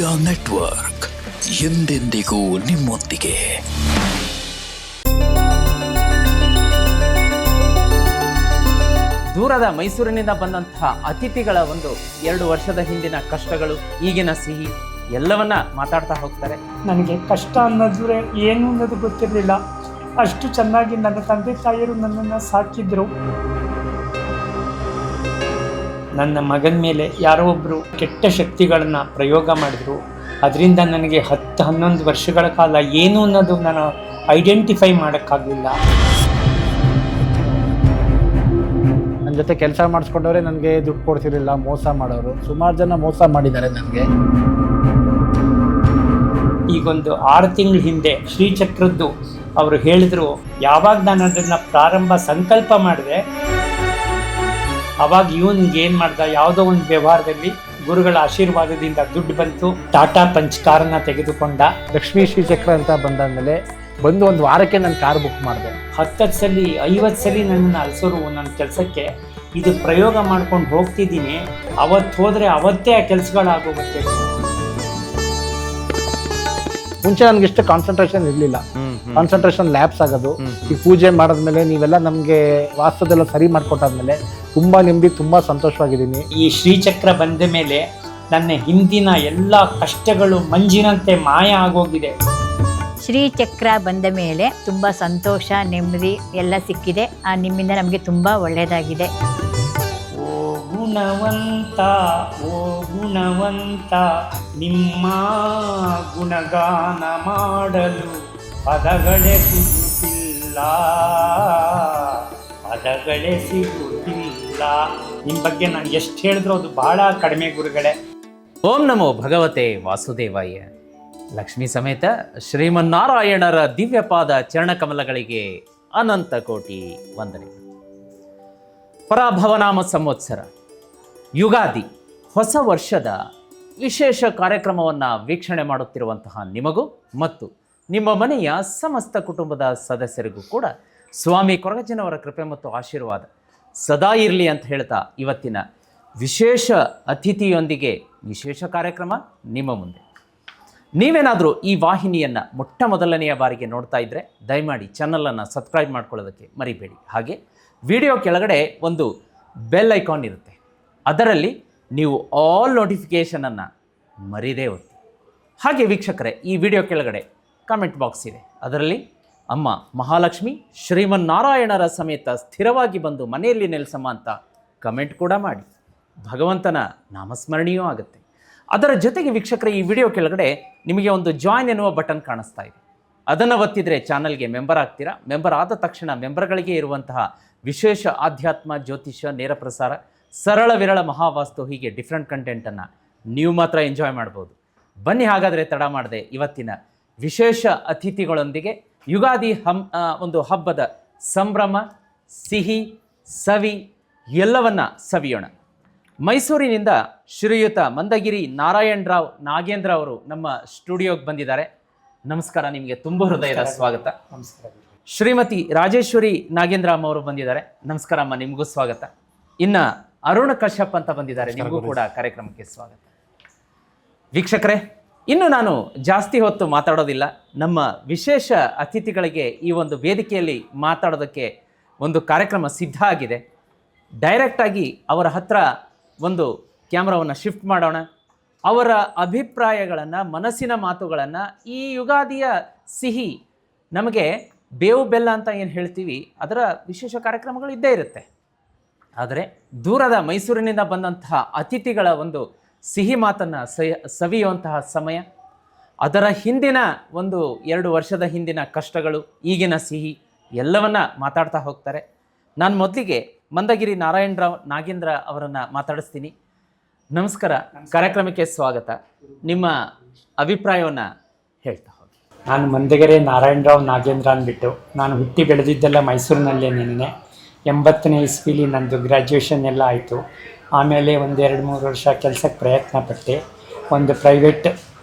Media network ಎಂದೆಂದಿಗೂ ನಿಮ್ಮೊಂದಿಗೆ. ದೂರದ ಮೈಸೂರಿನಿಂದ ಬಂದಂತಹ ಅತಿಥಿಗಳ 2 ವರ್ಷದ ಹಿಂದಿನ ಕಷ್ಟಗಳು, ಈಗಿನ ಸಿಹಿ ಎಲ್ಲವನ್ನ ಮಾತಾಡ್ತಾ ಹೋಗ್ತಾರೆ. ನನಗೆ ಕಷ್ಟ ಅನ್ನೋದ್ರೆ ಏನು ಅನ್ನೋದು ಗೊತ್ತಿರಲಿಲ್ಲ. ಅಷ್ಟು ಚೆನ್ನಾಗಿ ನನ್ನ ತಂದೆ ತಾಯಿಯರು ನನ್ನನ್ನು ಸಾಕಿದ್ರು. ನನ್ನ ಮಗನ ಮೇಲೆ ಯಾರೋ ಒಬ್ಬರು ಕೆಟ್ಟ ಶಕ್ತಿಗಳನ್ನು ಪ್ರಯೋಗ ಮಾಡಿದ್ರು. ಅದರಿಂದ ನನಗೆ 10-11 ವರ್ಷಗಳ ಕಾಲ ಏನು ಅನ್ನೋದು ನಾನು ಐಡೆಂಟಿಫೈ ಮಾಡೋಕ್ಕಾಗಲಿಲ್ಲ. ನನ್ನ ಜೊತೆ ಕೆಲಸ ಮಾಡಿಸ್ಕೊಂಡವ್ರೆ ನನಗೆ ದುಡ್ಡು ಕೊಡ್ತಿರಲಿಲ್ಲ, ಮೋಸ ಮಾಡೋರು ಸುಮಾರು ಜನ ಮೋಸ ಮಾಡಿದ್ದಾರೆ ನನಗೆ. ಈಗೊಂದು 6 ತಿಂಗಳ ಹಿಂದೆ ಶ್ರೀಚಕ್ರದ್ದು ಅವರು ಹೇಳಿದ್ರು. ಯಾವಾಗ ನಾನು ಅದನ್ನು ಪ್ರಾರಂಭ ಸಂಕಲ್ಪ ಮಾಡಿದೆ, ಅವಾಗ ಇವನಿಗೆ ಏನು ಮಾಡ್ದ, ಯಾವುದೋ ಒಂದು ವ್ಯವಹಾರದಲ್ಲಿ ಗುರುಗಳ ಆಶೀರ್ವಾದದಿಂದ ದುಡ್ಡು ಬಂತು. ಟಾಟಾ ಪಂಚ್ ಕಾರನ್ನ ತೆಗೆದುಕೊಂಡ. ಲಕ್ಷ್ಮೀ ಶ್ರೀಚಕ್ರ ಅಂತ ಬಂದಾದ್ಮೇಲೆ ಬಂದು 1 ವಾರಕ್ಕೆ ನಾನು ಕಾರ್ ಬುಕ್ ಮಾಡಿದೆ. 10 ಸಲ 50 ಸಲ ನನ್ನನ್ನು ಅಲ್ಸೋರು ನನ್ನ ಕೆಲಸಕ್ಕೆ. ಇದು ಪ್ರಯೋಗ ಮಾಡ್ಕೊಂಡು ಹೋಗ್ತಿದ್ದೀನಿ, ಅವತ್ತು ಹೋದರೆ ಅವತ್ತೇ ಆ ಕೆಲಸಗಳಾಗೋಗುತ್ತೆ. ಮುಂಚೆ ನನಗೆ ಇಷ್ಟು ಕಾನ್ಸಂಟ್ರೇಷನ್ ಇರಲಿಲ್ಲ. ಕಾನ್ಸಂಟ್ರೇಷನ್ ಲ್ಯಾಬ್ಸ್ ಆಗೋದು. ಈ ಪೂಜೆ ಮಾಡಿದ್ಮೇಲೆ ನೀವೆಲ್ಲ ನಮಗೆ ವಾಸ್ತುದೆಲ್ಲ ಸರಿ ಮಾಡಿಕೊಟ್ಟಾದ್ಮೇಲೆ ತುಂಬ ನೆಮ್ಮದಿ, ತುಂಬ ಸಂತೋಷವಾಗಿದ್ದೀನಿ. ಈ ಶ್ರೀಚಕ್ರ ಬಂದ ಮೇಲೆ ನನ್ನ ಹಿಂದಿನ ಎಲ್ಲ ಕಷ್ಟಗಳು ಮಂಜಿನಂತೆ ಮಾಯ ಆಗೋಗಿದೆ. ಶ್ರೀಚಕ್ರ ಬಂದ ಮೇಲೆ ತುಂಬ ಸಂತೋಷ, ನೆಮ್ಮದಿ ಎಲ್ಲ ಸಿಕ್ಕಿದೆ. ನಿಮ್ಮಿಂದ ನಮಗೆ ತುಂಬ ಒಳ್ಳೆಯದಾಗಿದೆ. ಓ ಗುಣವಂತ, ಓ ಗುಣವಂತ, ನಿಮ್ಮ ಗುಣಗಾನ ಮಾಡಲು ಪದಗಳೇ ಸಿಗುತ್ತಿಲ್ಲ, ಪದಗಳೇ ಸಿಗುತ್ತಿಲ್ಲ. ನಿಮ್ಮ ಬಗ್ಗೆ ನಾನು ಎಷ್ಟು ಹೇಳಿದ್ರು ಅದು ಬಹಳ ಕಡಿಮೆ ಗುರುಗಳೇ. ಓಂ ನಮೋ ಭಗವತೆ ವಾಸುದೇವಾಯ. ಲಕ್ಷ್ಮೀ ಸಮೇತ ಶ್ರೀಮನ್ನಾರಾಯಣರ ದಿವ್ಯಪಾದ ಚರಣಕಮಲಗಳಿಗೆ ಅನಂತ ಕೋಟಿ ವಂದನೆ. ಪರಾಭವನಾಮ ಸಂವತ್ಸರ, ಯುಗಾದಿ, ಹೊಸ ವರ್ಷದ ವಿಶೇಷ ಕಾರ್ಯಕ್ರಮವನ್ನು ವೀಕ್ಷಣೆ ಮಾಡುತ್ತಿರುವಂತಹ ನಿಮಗೂ ಮತ್ತು ನಿಮ್ಮ ಮನೆಯ ಸಮಸ್ತ ಕುಟುಂಬದ ಸದಸ್ಯರಿಗೂ ಕೂಡ ಸ್ವಾಮಿ ಕೊರಗಜ್ಜನವರ ಕೃಪೆ ಮತ್ತು ಆಶೀರ್ವಾದ ಸದಾ ಇರಲಿ ಅಂತ ಹೇಳ್ತಾ, ಇವತ್ತಿನ ವಿಶೇಷ ಅತಿಥಿಯೊಂದಿಗೆ ವಿಶೇಷ ಕಾರ್ಯಕ್ರಮ ನಿಮ್ಮ ಮುಂದೆ. ನೀವೇನಾದರೂ ಈ ವಾಹಿನಿಯನ್ನು ಮೊಟ್ಟ ಮೊದಲನೆಯ ಬಾರಿಗೆ ನೋಡ್ತಾ ಇದ್ದರೆ ದಯಮಾಡಿ ಚಾನಲನ್ನು ಸಬ್ಸ್ಕ್ರೈಬ್ ಮಾಡ್ಕೊಳ್ಳೋದಕ್ಕೆ ಮರಿಬೇಡಿ. ಹಾಗೆ ವಿಡಿಯೋ ಕೆಳಗಡೆ ಒಂದು ಬೆಲ್ ಐಕಾನ್ ಇರುತ್ತೆ, ಅದರಲ್ಲಿ ನೀವು ಆಲ್ ನೋಟಿಫಿಕೇಷನನ್ನು ಮರಿದೇ ಒತ್ತಿ. ಹಾಗೆ ವೀಕ್ಷಕರೇ, ಈ ವಿಡಿಯೋ ಕೆಳಗಡೆ ಕಾಮೆಂಟ್ ಬಾಕ್ಸ್ ಇದೆ, ಅದರಲ್ಲಿ ಅಮ್ಮ ಮಹಾಲಕ್ಷ್ಮಿ ಶ್ರೀಮನ್ನಾರಾಯಣರ ಸಮೇತ ಸ್ಥಿರವಾಗಿ ಬಂದು ಮನೆಯಲ್ಲಿ ನೆಲೆಸಮ್ಮ ಅಂತ ಕಮೆಂಟ್ ಕೂಡ ಮಾಡಿ. ಭಗವಂತನ ನಾಮಸ್ಮರಣೆಯೂ ಆಗುತ್ತೆ. ಅದರ ಜೊತೆಗೆ ವೀಕ್ಷಕರೇ, ಈ ವಿಡಿಯೋ ಕೆಳಗಡೆ ನಿಮಗೆ ಒಂದು ಜಾಯ್ನ್ ಎನ್ನುವ ಬಟನ್ ಕಾಣಿಸ್ತಾ ಇದೆ. ಅದನ್ನು ಒತ್ತಿದರೆ ಚಾನಲ್ಗೆ ಮೆಂಬರ್ ಆಗ್ತೀರಾ. ಮೆಂಬರ್ ಆದ ತಕ್ಷಣ ಮೆಂಬರ್ಗಳಿಗೆ ಇರುವಂತಹ ವಿಶೇಷ ಆಧ್ಯಾತ್ಮ, ಜ್ಯೋತಿಷ್ಯ, ನೇರ ಪ್ರಸಾರ, ಸರಳ ವಿರಳ ಮಹಾವಾಸ್ತು, ಹೀಗೆ ಡಿಫ್ರೆಂಟ್ ಕಂಟೆಂಟನ್ನು ನೀವು ಮಾತ್ರ ಎಂಜಾಯ್ ಮಾಡ್ಬೋದು. ಬನ್ನಿ ಹಾಗಾದರೆ ತಡ ಮಾಡದೆ ಇವತ್ತಿನ ವಿಶೇಷ ಅತಿಥಿಗಳೊಂದಿಗೆ ಯುಗಾದಿ ಒಂದು ಹಬ್ಬದ ಸಂಭ್ರಮ, ಸಿಹಿ, ಸವಿ ಎಲ್ಲವನ್ನ ಸವಿಯೋಣ. ಮೈಸೂರಿನಿಂದ ಶ್ರೀಯುತ ಮಂದಗಿರಿ ನಾರಾಯಣರಾವ್ ನಾಗೇಂದ್ರ ಅವರು ನಮ್ಮ ಸ್ಟುಡಿಯೋಗೆ ಬಂದಿದ್ದಾರೆ. ನಮಸ್ಕಾರ, ನಿಮಗೆ ತುಂಬ ಹೃದಯದ ಸ್ವಾಗತ. ನಮಸ್ಕಾರ. ಶ್ರೀಮತಿ ರಾಜೇಶ್ವರಿ ನಾಗೇಂದ್ರ ಅಮ್ಮ ಅವರು ಬಂದಿದ್ದಾರೆ. ನಮಸ್ಕಾರ ಅಮ್ಮ, ನಿಮಗೂ ಸ್ವಾಗತ. ಇನ್ನು ಅರುಣ್ ಕಶ್ಯಪ್ ಅಂತ ಬಂದಿದ್ದಾರೆ, ನಿಮಗೂ ಕೂಡ ಕಾರ್ಯಕ್ರಮಕ್ಕೆ ಸ್ವಾಗತ. ವೀಕ್ಷಕರೇ, ಇನ್ನು ನಾನು ಜಾಸ್ತಿ ಹೊತ್ತು ಮಾತಾಡೋದಿಲ್ಲ. ನಮ್ಮ ವಿಶೇಷ ಅತಿಥಿಗಳಿಗೆ ಈ ಒಂದು ವೇದಿಕೆಯಲ್ಲಿ ಮಾತಾಡೋದಕ್ಕೆ ಒಂದು ಕಾರ್ಯಕ್ರಮ ಸಿದ್ಧ ಆಗಿದೆ. ಡೈರೆಕ್ಟಾಗಿ ಅವರ ಹತ್ರ ಒಂದು ಕ್ಯಾಮ್ರಾವನ್ನು ಶಿಫ್ಟ್ ಮಾಡೋಣ. ಅವರ ಅಭಿಪ್ರಾಯಗಳನ್ನು, ಮನಸ್ಸಿನ ಮಾತುಗಳನ್ನು, ಈ ಯುಗಾದಿಯ ಸಿಹಿ, ನಮಗೆ ಬೇವು ಬೆಲ್ಲ ಅಂತ ಏನು ಹೇಳ್ತೀವಿ, ಅದರ ವಿಶೇಷ ಕಾರ್ಯಕ್ರಮಗಳು ಇದ್ದೇ ಇರುತ್ತೆ. ಆದರೆ ದೂರದ ಮೈಸೂರಿನಿಂದ ಬಂದಂತಹ ಅತಿಥಿಗಳ ಒಂದು ಸಿಹಿ ಮಾತನ್ನು ಸವಿಯುವಂತಹ ಸಮಯ, ಅದರ ಹಿಂದಿನ 2 ವರ್ಷದ ಹಿಂದಿನ ಕಷ್ಟಗಳು, ಈಗಿನ ಸಿಹಿ ಎಲ್ಲವನ್ನ ಮಾತಾಡ್ತಾ ಹೋಗ್ತಾರೆ. ನಾನು ಮೊದಲಿಗೆ ಮಂದಗಿರಿ ನಾರಾಯಣರಾವ್ ನಾಗೇಂದ್ರ ಅವರನ್ನು ಮಾತಾಡಿಸ್ತೀನಿ. ನಮಸ್ಕಾರ, ಕಾರ್ಯಕ್ರಮಕ್ಕೆ ಸ್ವಾಗತ. ನಿಮ್ಮ ಅಭಿಪ್ರಾಯವನ್ನು ಹೇಳ್ತಾ ಹೋಗಿ. ನಾನು ಮಂದಗಿರಿ ನಾರಾಯಣರಾವ್ ನಾಗೇಂದ್ರ ಅಂದ್ಬಿಟ್ಟು, ನಾನು ಹುಟ್ಟಿ ಬೆಳೆದಿದ್ದೆಲ್ಲ ಮೈಸೂರಿನಲ್ಲೇ. ನಿನ್ನೆ 80ನೇ ಇಸ್ವಿಲಿ ನಂದು ಗ್ರ್ಯಾಜುಯೇಷನ್ ಎಲ್ಲ ಆಯಿತು. ಆಮೇಲೆ 1-2-3 ವರ್ಷ ಕೆಲಸಕ್ಕೆ ಪ್ರಯತ್ನ ಪಟ್ಟೆ. ಒಂದು ಪ್ರೈವೇಟ್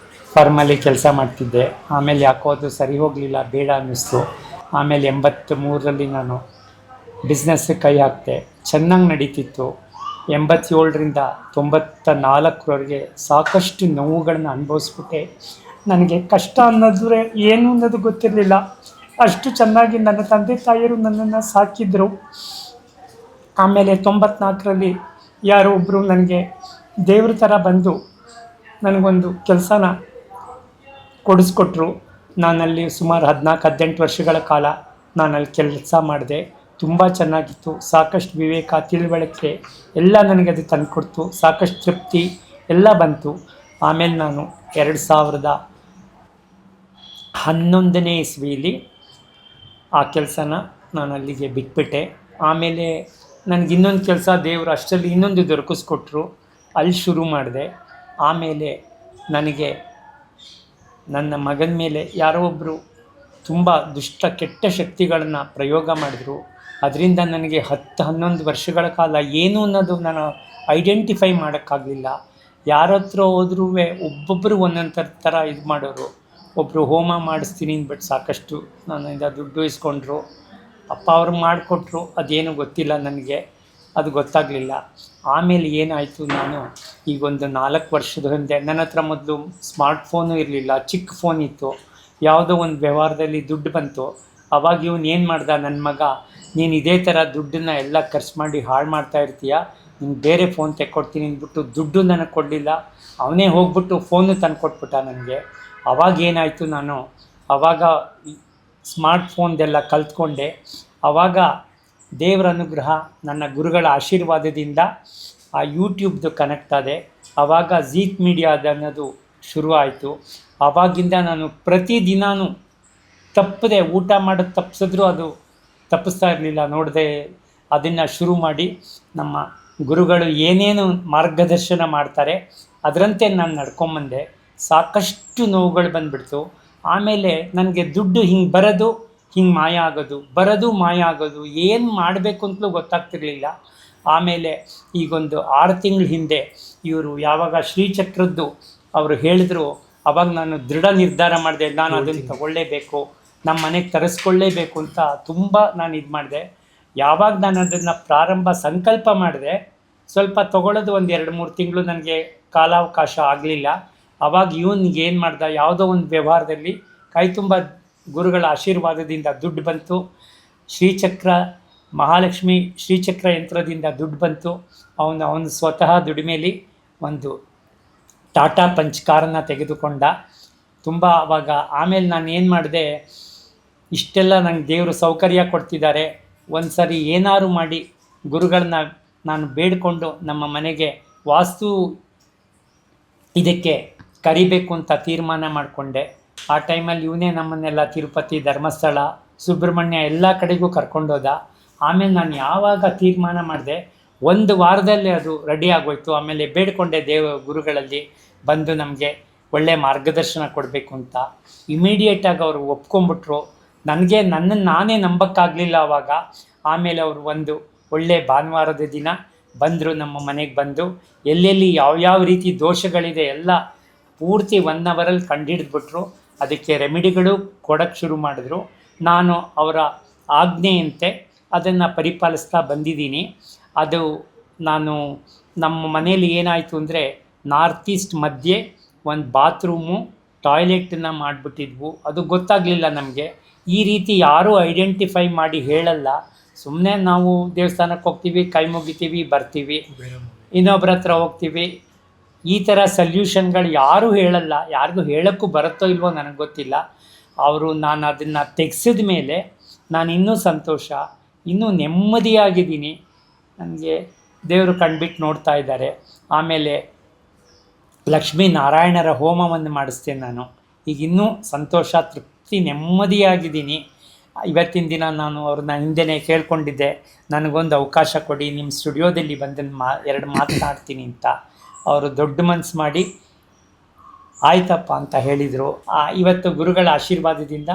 ಫರ್ಮಲ್ಲಿ ಕೆಲಸ ಮಾಡ್ತಿದ್ದೆ. ಆಮೇಲೆ ಯಾಕೋ ಅದು ಸರಿ ಹೋಗಲಿಲ್ಲ, ಬೇಡ ಅನ್ನಿಸ್ತು. ಆಮೇಲೆ 83ರಲ್ಲಿ ನಾನು ಬಿಸ್ನೆಸ್ಸಿಗೆ ಕೈ ಹಾಕ್ತೆ. ಚೆನ್ನಾಗಿ ನಡೀತಿತ್ತು. 87ರಿಂದ 94ರವರೆಗೆ ಸಾಕಷ್ಟು ನೋವುಗಳನ್ನ ಅನುಭವಿಸ್ಬಿಟ್ಟೆ. ನನಗೆ ಕಷ್ಟ ಅನ್ನೋದ್ರೆ ಏನು ಅನ್ನೋದು ಗೊತ್ತಿರಲಿಲ್ಲ. ಅಷ್ಟು ಚೆನ್ನಾಗಿ ನನ್ನ ತಂದೆ ತಾಯಿಯರು ನನ್ನನ್ನು ಸಾಕಿದ್ರು. ಆಮೇಲೆ 94ರಲ್ಲಿ ಯಾರೋ ಒಬ್ಬರು ನನಗೆ ದೇವ್ರ ಥರ ಬಂದು ನನಗೊಂದು ಕೆಲಸನ ಕೊಡಿಸ್ಕೊಟ್ರು. ನಾನಲ್ಲಿ ಸುಮಾರು 14-18 ವರ್ಷಗಳ ಕಾಲ ನಾನಲ್ಲಿ ಕೆಲಸ ಮಾಡಿದೆ. ತುಂಬ ಚೆನ್ನಾಗಿತ್ತು. ಸಾಕಷ್ಟು ವಿವೇಕ, ತಿಳುವಳಿಕೆ ಎಲ್ಲ ನನಗೆ ಅದು ತಂದುಕೊಡ್ತು. ಸಾಕಷ್ಟು ತೃಪ್ತಿ ಎಲ್ಲ ಬಂತು. ಆಮೇಲೆ ನಾನು 2011ನೇ ಇಸ್ವಿಲಿ ಆ ಕೆಲಸನ ನಾನು ಅಲ್ಲಿಗೆ ಬಿಟ್ಬಿಟ್ಟೆ. ಆಮೇಲೆ ನನಗೆ ಇನ್ನೊಂದು ಕೆಲಸ ದೇವರು ಅಷ್ಟರಲ್ಲಿ ಇನ್ನೊಂದು ದೊರಕಿಸ್ಕೊಟ್ರು. ಅಲ್ಲಿ ಶುರು ಮಾಡಿದೆ. ಆಮೇಲೆ ನನಗೆ ನನ್ನ ಮಗನ ಮೇಲೆ ಯಾರೋ ಒಬ್ಬರು ತುಂಬ ದುಷ್ಟ ಕೆಟ್ಟ ಶಕ್ತಿಗಳನ್ನು ಪ್ರಯೋಗ ಮಾಡಿದ್ರು. ಅದರಿಂದ ನನಗೆ 10-11 ವರ್ಷಗಳ ಕಾಲ ಏನು ಅನ್ನೋದು ನಾನು ಐಡೆಂಟಿಫೈ ಮಾಡೋಕ್ಕಾಗಲಿಲ್ಲ. ಯಾರ ಹತ್ರ ಹೋದ್ರೂ ಒಬ್ಬೊಬ್ಬರು ಒಂದೊಂದು ಥರ ಇದು ಮಾಡೋರು. ಒಬ್ಬರು ಹೋಮ ಮಾಡಿಸ್ತೀನಿ ಅಂದ್ಬಿಟ್ಟು ಸಾಕಷ್ಟು ನನ್ನಿಂದ ದುಡ್ಡು ಇಸ್ಕೊಂಡ್ರು. ಅಪ್ಪ ಅವ್ರು ಮಾಡಿಕೊಟ್ರು. ಅದೇನು ಗೊತ್ತಿಲ್ಲ ನನಗೆ, ಅದು ಗೊತ್ತಾಗಲಿಲ್ಲ. ಆಮೇಲೆ ಏನಾಯಿತು, ನಾನು ಈಗೊಂದು 4 ವರ್ಷದ ಹಿಂದೆ ನನ್ನ ಹತ್ರ ಮೊದಲು ಸ್ಮಾರ್ಟ್ಫೋನು ಇರಲಿಲ್ಲ, ಚಿಕ್ಕ ಫೋನ್ ಇತ್ತು. ಯಾವುದೋ ಒಂದು ವ್ಯವಹಾರದಲ್ಲಿ ದುಡ್ಡು ಬಂತು. ಅವಾಗ ಇವನು ಏನು ಮಾಡ್ದ, ನನ್ನ ಮಗ, ನೀನು ಇದೇ ಥರ ದುಡ್ಡನ್ನು ಎಲ್ಲ ಖರ್ಚು ಮಾಡಿ ಹಾಳು ಮಾಡ್ತಾ ಇರ್ತೀಯ, ನೀನು ಬೇರೆ ಫೋನ್ ತೆಕ್ಕೊಡ್ತೀನಿ ಅಂದ್ಬಿಟ್ಟು ದುಡ್ಡು ನನಗೆ ಕೊಡಲಿಲ್ಲ. ಅವನೇ ಹೋಗ್ಬಿಟ್ಟು ಫೋನು ತಂದು ಕೊಟ್ಬಿಟ್ಟ ನನಗೆ. ಅವಾಗ ಏನಾಯಿತು, ನಾನು ಆವಾಗ ಸ್ಮಾರ್ಟ್ಫೋನ್ದೆಲ್ಲ ಕಲ್ತ್ಕೊಂಡೆ. ಆವಾಗ ದೇವರ ಅನುಗ್ರಹ, ನನ್ನ ಗುರುಗಳ ಆಶೀರ್ವಾದದಿಂದ ಆ ಯೂಟ್ಯೂಬ್ದು ಕನೆಕ್ಟ್ ಆದೆ. ಆವಾಗ ಝೀಕ್ ಮೀಡಿಯಾದ ಅನ್ನೋದು ಶುರು ಆಯಿತು. ಆವಾಗಿಂದ ನಾನು ಪ್ರತಿದಿನವೂ ತಪ್ಪದೆ ಊಟ ಮಾಡೋದು ತಪ್ಪಿಸಿದ್ರು ಅದು ತಪ್ಪಿಸ್ತಾ ಇರಲಿಲ್ಲ. ನೋಡದೆ ಅದನ್ನು ಶುರು ಮಾಡಿ ನಮ್ಮ ಗುರುಗಳು ಏನೇನು ಮಾರ್ಗದರ್ಶನ ಮಾಡ್ತಾರೆ ಅದರಂತೆ ನಾನು ನಡ್ಕೊಂಬಂದೆ. ಸಾಕಷ್ಟು ನೋವುಗಳು ಬಂದುಬಿಡ್ತು. ಆಮೇಲೆ ನನಗೆ ದುಡ್ಡು ಹಿಂಗೆ ಬರೋದು, ಹಿಂಗೆ ಮಾಯ ಆಗೋದು, ಬರೋದು ಮಾಯ ಆಗೋದು, ಏನು ಮಾಡಬೇಕು ಅಂತಲೂ ಗೊತ್ತಾಗ್ತಿರ್ಲಿಲ್ಲ. ಆಮೇಲೆ ಈಗೊಂದು 6 ತಿಂಗಳ ಹಿಂದೆ ಇವರು ಯಾವಾಗ ಶ್ರೀಚಕ್ರದ್ದು ಅವರು ಹೇಳಿದ್ರು, ಅವಾಗ ನಾನು ದೃಢ ನಿರ್ಧಾರ ಮಾಡಿದೆ, ನಾನು ಅದನ್ನು ತಗೊಳ್ಳೇಬೇಕು, ನಮ್ಮ ಮನೆಗೆ ತರಿಸ್ಕೊಳ್ಳೇಬೇಕು ಅಂತ ತುಂಬ ನಾನು ಇದು ಮಾಡಿದೆ. ಯಾವಾಗ ನಾನು ಅದನ್ನು ಪ್ರಾರಂಭ ಸಂಕಲ್ಪ ಮಾಡಿದೆ, ಸ್ವಲ್ಪ ತೊಗೊಳ್ಳೋದು ಒಂದು 2-3 ತಿಂಗಳು ನನಗೆ ಕಾಲಾವಕಾಶ ಆಗಲಿಲ್ಲ. ಆವಾಗ ಇವನಿಗೆ ಏನು ಮಾಡ್ದ, ಯಾವುದೋ ಒಂದು ವ್ಯವಹಾರದಲ್ಲಿ ಕೈ ತುಂಬ ಗುರುಗಳ ಆಶೀರ್ವಾದದಿಂದ ದುಡ್ಡು ಬಂತು. ಶ್ರೀಚಕ್ರ ಮಹಾಲಕ್ಷ್ಮಿ ಶ್ರೀಚಕ್ರ ಯಂತ್ರದಿಂದ ದುಡ್ಡು ಬಂತು. ಅವನು ಸ್ವತಃ ದುಡಿಮೇಲಿ ಒಂದು ಟಾಟಾ ಪಂಚ್ ಕಾರನ್ನು ತೆಗೆದುಕೊಂಡ. ತುಂಬ ಆವಾಗ ಆಮೇಲೆ ನಾನು ಏನು ಮಾಡಿದೆ, ಇಷ್ಟೆಲ್ಲ ನಂಗೆ ದೇವರು ಸೌಕರ್ಯ ಕೊಡ್ತಿದ್ದಾರೆ, ಒಂದು ಸರಿ ಏನಾರು ಮಾಡಿ ಗುರುಗಳನ್ನ ನಾನು ಬೇಡಿಕೊಂಡು ನಮ್ಮ ಮನೆಗೆ ವಾಸ್ತು ಇದಕ್ಕೆ ಕರಿಬೇಕು ಅಂತ ತೀರ್ಮಾನ ಮಾಡಿಕೊಂಡೆ. ಆ ಟೈಮಲ್ಲಿ ಇವನೇ ನಮ್ಮನ್ನೆಲ್ಲ ತಿರುಪತಿ, ಧರ್ಮಸ್ಥಳ, ಸುಬ್ರಹ್ಮಣ್ಯ ಎಲ್ಲ ಕಡೆಗೂ ಕರ್ಕೊಂಡೋದ. ಆಮೇಲೆ ನಾನು ಯಾವಾಗ ತೀರ್ಮಾನ ಮಾಡಿದೆ, 1 ವಾರದಲ್ಲೇ ಅದು ರೆಡಿ ಆಗೋಯ್ತು. ಆಮೇಲೆ ಬೇಡಿಕೊಂಡೆ ಗುರುಗಳಲ್ಲಿ ಬಂದು ನಮಗೆ ಒಳ್ಳೆ ಮಾರ್ಗದರ್ಶನ ಕೊಡಬೇಕು ಅಂತ. ಇಮಿಡಿಯೇಟಾಗಿ ಅವರು ಒಪ್ಕೊಂಡ್ಬಿಟ್ರು. ನನಗೆ ನನ್ನನ್ನು ನಾನೇ ನಂಬಕ್ಕಾಗಲಿಲ್ಲ ಆವಾಗ. ಆಮೇಲೆ ಅವರು ಒಂದು ಒಳ್ಳೆ ಭಾನುವಾರದ ದಿನ ಬಂದರು, ನಮ್ಮ ಮನೆಗೆ ಬಂದು ಎಲ್ಲೆಲ್ಲಿ ಯಾವ್ಯಾವ ರೀತಿ ದೋಷಗಳಿದೆ ಎಲ್ಲ ಪೂರ್ತಿ 1 ಅವರಲ್ಲಿ ಕಂಡುಹಿಡಿದ್ಬಿಟ್ರು. ಅದಕ್ಕೆ ರೆಮಿಡಿಗಳು ಕೊಡೋಕ್ಕೆ ಶುರು ಮಾಡಿದ್ರು. ನಾನು ಅವರ ಆಜ್ಞೆಯಂತೆ ಅದನ್ನು ಪರಿಪಾಲಿಸ್ತಾ ಬಂದಿದ್ದೀನಿ. ಅದು ನಾನು ನಮ್ಮ ಮನೇಲಿ ಏನಾಯಿತು ಅಂದರೆ, ನಾರ್ತ್ ಈಸ್ಟ್ ಮಧ್ಯೆ ಒಂದು ಬಾತ್ರೂಮು, ಟಾಯ್ಲೆಟನ್ನು ಮಾಡಿಬಿಟ್ಟಿದ್ವು. ಅದು ಗೊತ್ತಾಗಲಿಲ್ಲ ನಮಗೆ. ಈ ರೀತಿ ಯಾರೂ ಐಡೆಂಟಿಫೈ ಮಾಡಿ ಹೇಳಲ್ಲ. ಸುಮ್ಮನೆ ನಾವು ದೇವಸ್ಥಾನಕ್ಕೆ ಹೋಗ್ತೀವಿ, ಕೈ ಮುಗಿತೀವಿ, ಬರ್ತೀವಿ, ಇನ್ನೊಬ್ಬರ ಹತ್ರ ಹೋಗ್ತೀವಿ. ಈ ಥರ ಸಲ್ಯೂಷನ್ಗಳು ಯಾರೂ ಹೇಳಲ್ಲ. ಯಾರಿಗೂ ಹೇಳೋಕ್ಕೂ ಬರುತ್ತೋ ಇಲ್ವೋ ನನಗೆ ಗೊತ್ತಿಲ್ಲ. ನಾನು ಅದನ್ನು ತೆಗೆಸಿದ ಮೇಲೆ ನಾನು ಇನ್ನೂ ಸಂತೋಷ, ಇನ್ನೂ ನೆಮ್ಮದಿಯಾಗಿದ್ದೀನಿ. ನನಗೆ ದೇವರು ಕಣ್ಬಿಟ್ಟು ನೋಡ್ತಾ ಇದ್ದಾರೆ. ಆಮೇಲೆ ಲಕ್ಷ್ಮೀನಾರಾಯಣರ ಹೋಮವನ್ನು ಮಾಡಿಸ್ತೇನೆ ನಾನು. ಈಗ ಇನ್ನೂ ಸಂತೋಷ, ತೃಪ್ತಿ, ನೆಮ್ಮದಿಯಾಗಿದ್ದೀನಿ. ಇವತ್ತಿನ ದಿನ ನಾನು ಅವ್ರನ್ನ ಹಿಂದೆನೇ ಕೇಳ್ಕೊಂಡಿದ್ದೆ, ನನಗೊಂದು ಅವಕಾಶ ಕೊಡಿ, ನಿಮ್ಮ ಸ್ಟುಡಿಯೋದಲ್ಲಿ ಬಂದು 2 ಮಾತನಾಡ್ತೀನಿ ಅಂತ. ಅವರು ದೊಡ್ಡ ಮನಸ್ಸು ಮಾಡಿ ಆಯ್ತಪ್ಪ ಅಂತ ಹೇಳಿದರು. ಇವತ್ತು ಗುರುಗಳ ಆಶೀರ್ವಾದದಿಂದ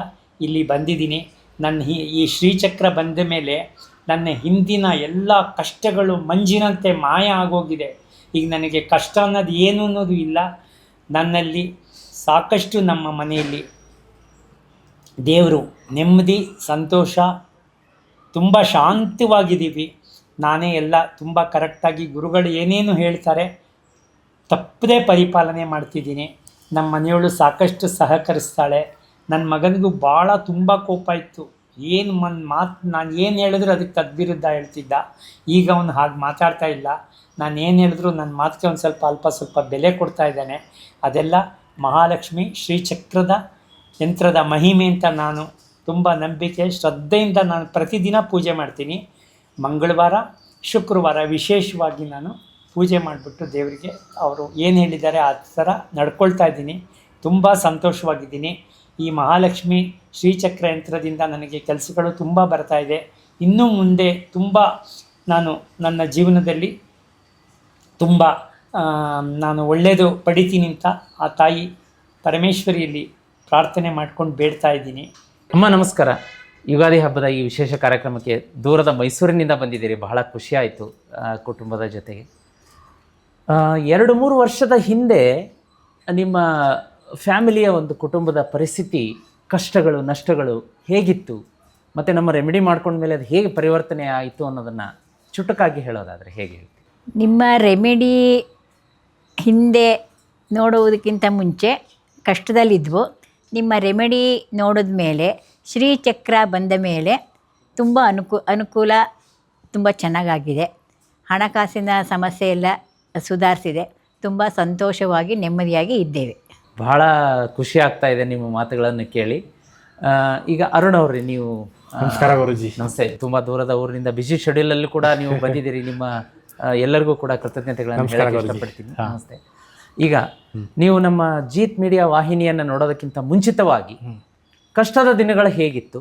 ಇಲ್ಲಿ ಬಂದಿದ್ದೀನಿ. ಈ ಶ್ರೀಚಕ್ರ ಬಂದ ಮೇಲೆ ನನ್ನ ಹಿಂದಿನ ಎಲ್ಲ ಕಷ್ಟಗಳು ಮಂಜಿನಂತೆ ಮಾಯ ಆಗೋಗಿದೆ. ಈಗ ನನಗೆ ಕಷ್ಟ ಅನ್ನೋದು ಏನು ಅನ್ನೋದು ಇಲ್ಲ. ನನ್ನಲ್ಲಿ ಸಾಕಷ್ಟು ನಮ್ಮ ಮನೆಯಲ್ಲಿ ದೇವರು ನೆಮ್ಮದಿ, ಸಂತೋಷ, ತುಂಬ ಶಾಂತವಾಗಿದ್ದೀವಿ. ನಾನೇ ಎಲ್ಲ ತುಂಬ ಕರೆಕ್ಟಾಗಿ ಗುರುಗಳು ಏನೇನು ಹೇಳ್ತಾರೆ ತಪ್ಪದೇ ಪರಿಪಾಲನೆ ಮಾಡ್ತಿದ್ದೀನಿ. ನಮ್ಮ ಮನೆಯವಳು ಸಾಕಷ್ಟು ಸಹಕರಿಸ್ತಾಳೆ. ನನ್ನ ಮಗನಿಗೂ ಭಾಳ ತುಂಬ ಕೋಪ ಇತ್ತು. ಏನು ಮಾತು ನಾನು ಏನು ಹೇಳಿದ್ರು ಅದಕ್ಕೆ ತದ್ವಿರುದ್ಧ ಹೇಳ್ತಿದ್ದ. ಈಗ ಅವನು ಹಾಗೆ ಮಾತಾಡ್ತಾ ಇಲ್ಲ. ನಾನು ಏನು ಹೇಳಿದ್ರು ನನ್ನ ಮಾತಿಗೆ ಒಂದು ಅಲ್ಪ ಸ್ವಲ್ಪ ಬೆಲೆ ಕೊಡ್ತಾ ಇದ್ದಾನೆ. ಅದೆಲ್ಲ ಮಹಾಲಕ್ಷ್ಮಿ ಶ್ರೀಚಕ್ರದ ಯಂತ್ರದ ಮಹಿಮೆ ಅಂತ ನಾನು ತುಂಬ ನಂಬಿಕೆ ಶ್ರದ್ಧೆಯಿಂದ ನಾನು ಪ್ರತಿದಿನ ಪೂಜೆ ಮಾಡ್ತೀನಿ. ಮಂಗಳವಾರ ಶುಕ್ರವಾರ ವಿಶೇಷವಾಗಿ ನಾನು ಪೂಜೆ ಮಾಡಿಬಿಟ್ಟು ದೇವರಿಗೆ ಅವರು ಏನು ಹೇಳಿದ್ದಾರೆ ಆ ಥರ ನಡ್ಕೊಳ್ತಾ ಇದ್ದೀನಿ. ತುಂಬ ಸಂತೋಷವಾಗಿದ್ದೀನಿ. ಈ ಮಹಾಲಕ್ಷ್ಮಿ ಶ್ರೀಚಕ್ರ ಯಂತ್ರದಿಂದ ನನಗೆ ಕೆಲಸಗಳು ತುಂಬ ಬರ್ತಾಯಿದೆ. ಇನ್ನೂ ಮುಂದೆ ತುಂಬ ನಾನು ನನ್ನ ಜೀವನದಲ್ಲಿ ತುಂಬ ನಾನು ಒಳ್ಳೆಯದು ಪಡಿತೀನಿ ಅಂತ ಆ ತಾಯಿ ಪರಮೇಶ್ವರಿಯಲ್ಲಿ ಪ್ರಾರ್ಥನೆ ಮಾಡ್ಕೊಂಡು ಬೇಡ್ತಾ ಇದ್ದೀನಿ. ಅಮ್ಮ ನಮಸ್ಕಾರ. ಯುಗಾದಿ ಹಬ್ಬದ ಈ ವಿಶೇಷ ಕಾರ್ಯಕ್ರಮಕ್ಕೆ ದೂರದ ಮೈಸೂರಿನಿಂದ ಬಂದಿದ್ದೀರಿ, ಬಹಳ ಖುಷಿಯಾಯಿತು ಕುಟುಂಬದ ಜೊತೆಗೆ. 2-3 ವರ್ಷದ ಹಿಂದೆ ನಿಮ್ಮ ಫ್ಯಾಮಿಲಿಯ ಒಂದು ಕುಟುಂಬದ ಪರಿಸ್ಥಿತಿ, ಕಷ್ಟಗಳು ನಷ್ಟಗಳು ಹೇಗಿತ್ತು, ಮತ್ತು ನಮ್ಮ ರೆಮಿಡಿ ಮಾಡ್ಕೊಂಡ್ಮೇಲೆ ಅದು ಹೇಗೆ ಪರಿವರ್ತನೆ ಆಯಿತು ಅನ್ನೋದನ್ನು ಚುಟುಕಾಗಿ ಹೇಳೋದಾದರೆ ಹೇಗೆ ಹೇಳ್ತೀವಿ? ನಿಮ್ಮ ರೆಮಿಡಿ ಹಿಂದೆ ನೋಡುವುದಕ್ಕಿಂತ ಮುಂಚೆ ಕಷ್ಟದಲ್ಲಿದ್ವು. ನಿಮ್ಮ ರೆಮಿಡಿ ನೋಡಿದ ಮೇಲೆ ಶ್ರೀಚಕ್ರ ಬಂದ ಮೇಲೆ ತುಂಬ ಅನುಕೂಲ ತುಂಬ ಚೆನ್ನಾಗಾಗಿದೆ. ಹಣಕಾಸಿನ ಸಮಸ್ಯೆ ಎಲ್ಲ ಸುಧಾರಿಸಿದೆ. ತುಂಬ ಸಂತೋಷವಾಗಿ ನೆಮ್ಮದಿಯಾಗಿ ಇದ್ದೇವೆ. ಬಹಳ ಖುಷಿ ಆಗ್ತಾ ಇದೆ ನಿಮ್ಮ ಮಾತುಗಳನ್ನು ಕೇಳಿ. ಈಗ ಅರುಣ್ ಅವ್ರಿ, ನೀವು ನಮಸ್ಕಾರ ಗುರುಜಿ. ನಮಸ್ತೆ. ತುಂಬ ದೂರದ ಊರಿನಿಂದ ಬಿಸಿ ಶೆಡ್ಯೂಲಲ್ಲೂ ಕೂಡ ನೀವು ಬಂದಿದ್ದೀರಿ. ನಿಮ್ಮ ಎಲ್ಲರಿಗೂ ಕೂಡ ಕೃತಜ್ಞತೆಗಳನ್ನು ಹೇಳಕ್ಕೆ ಇಷ್ಟಪಡ್ತೀನಿ. ನಮಸ್ತೆ. ಈಗ ನೀವು ನಮ್ಮ ಜೀತ್ ಮೀಡಿಯಾ ವಾಹಿನಿಯನ್ನು ನೋಡೋದಕ್ಕಿಂತ ಮುಂಚಿತವಾಗಿ ಕಷ್ಟದ ದಿನಗಳು ಹೇಗಿತ್ತು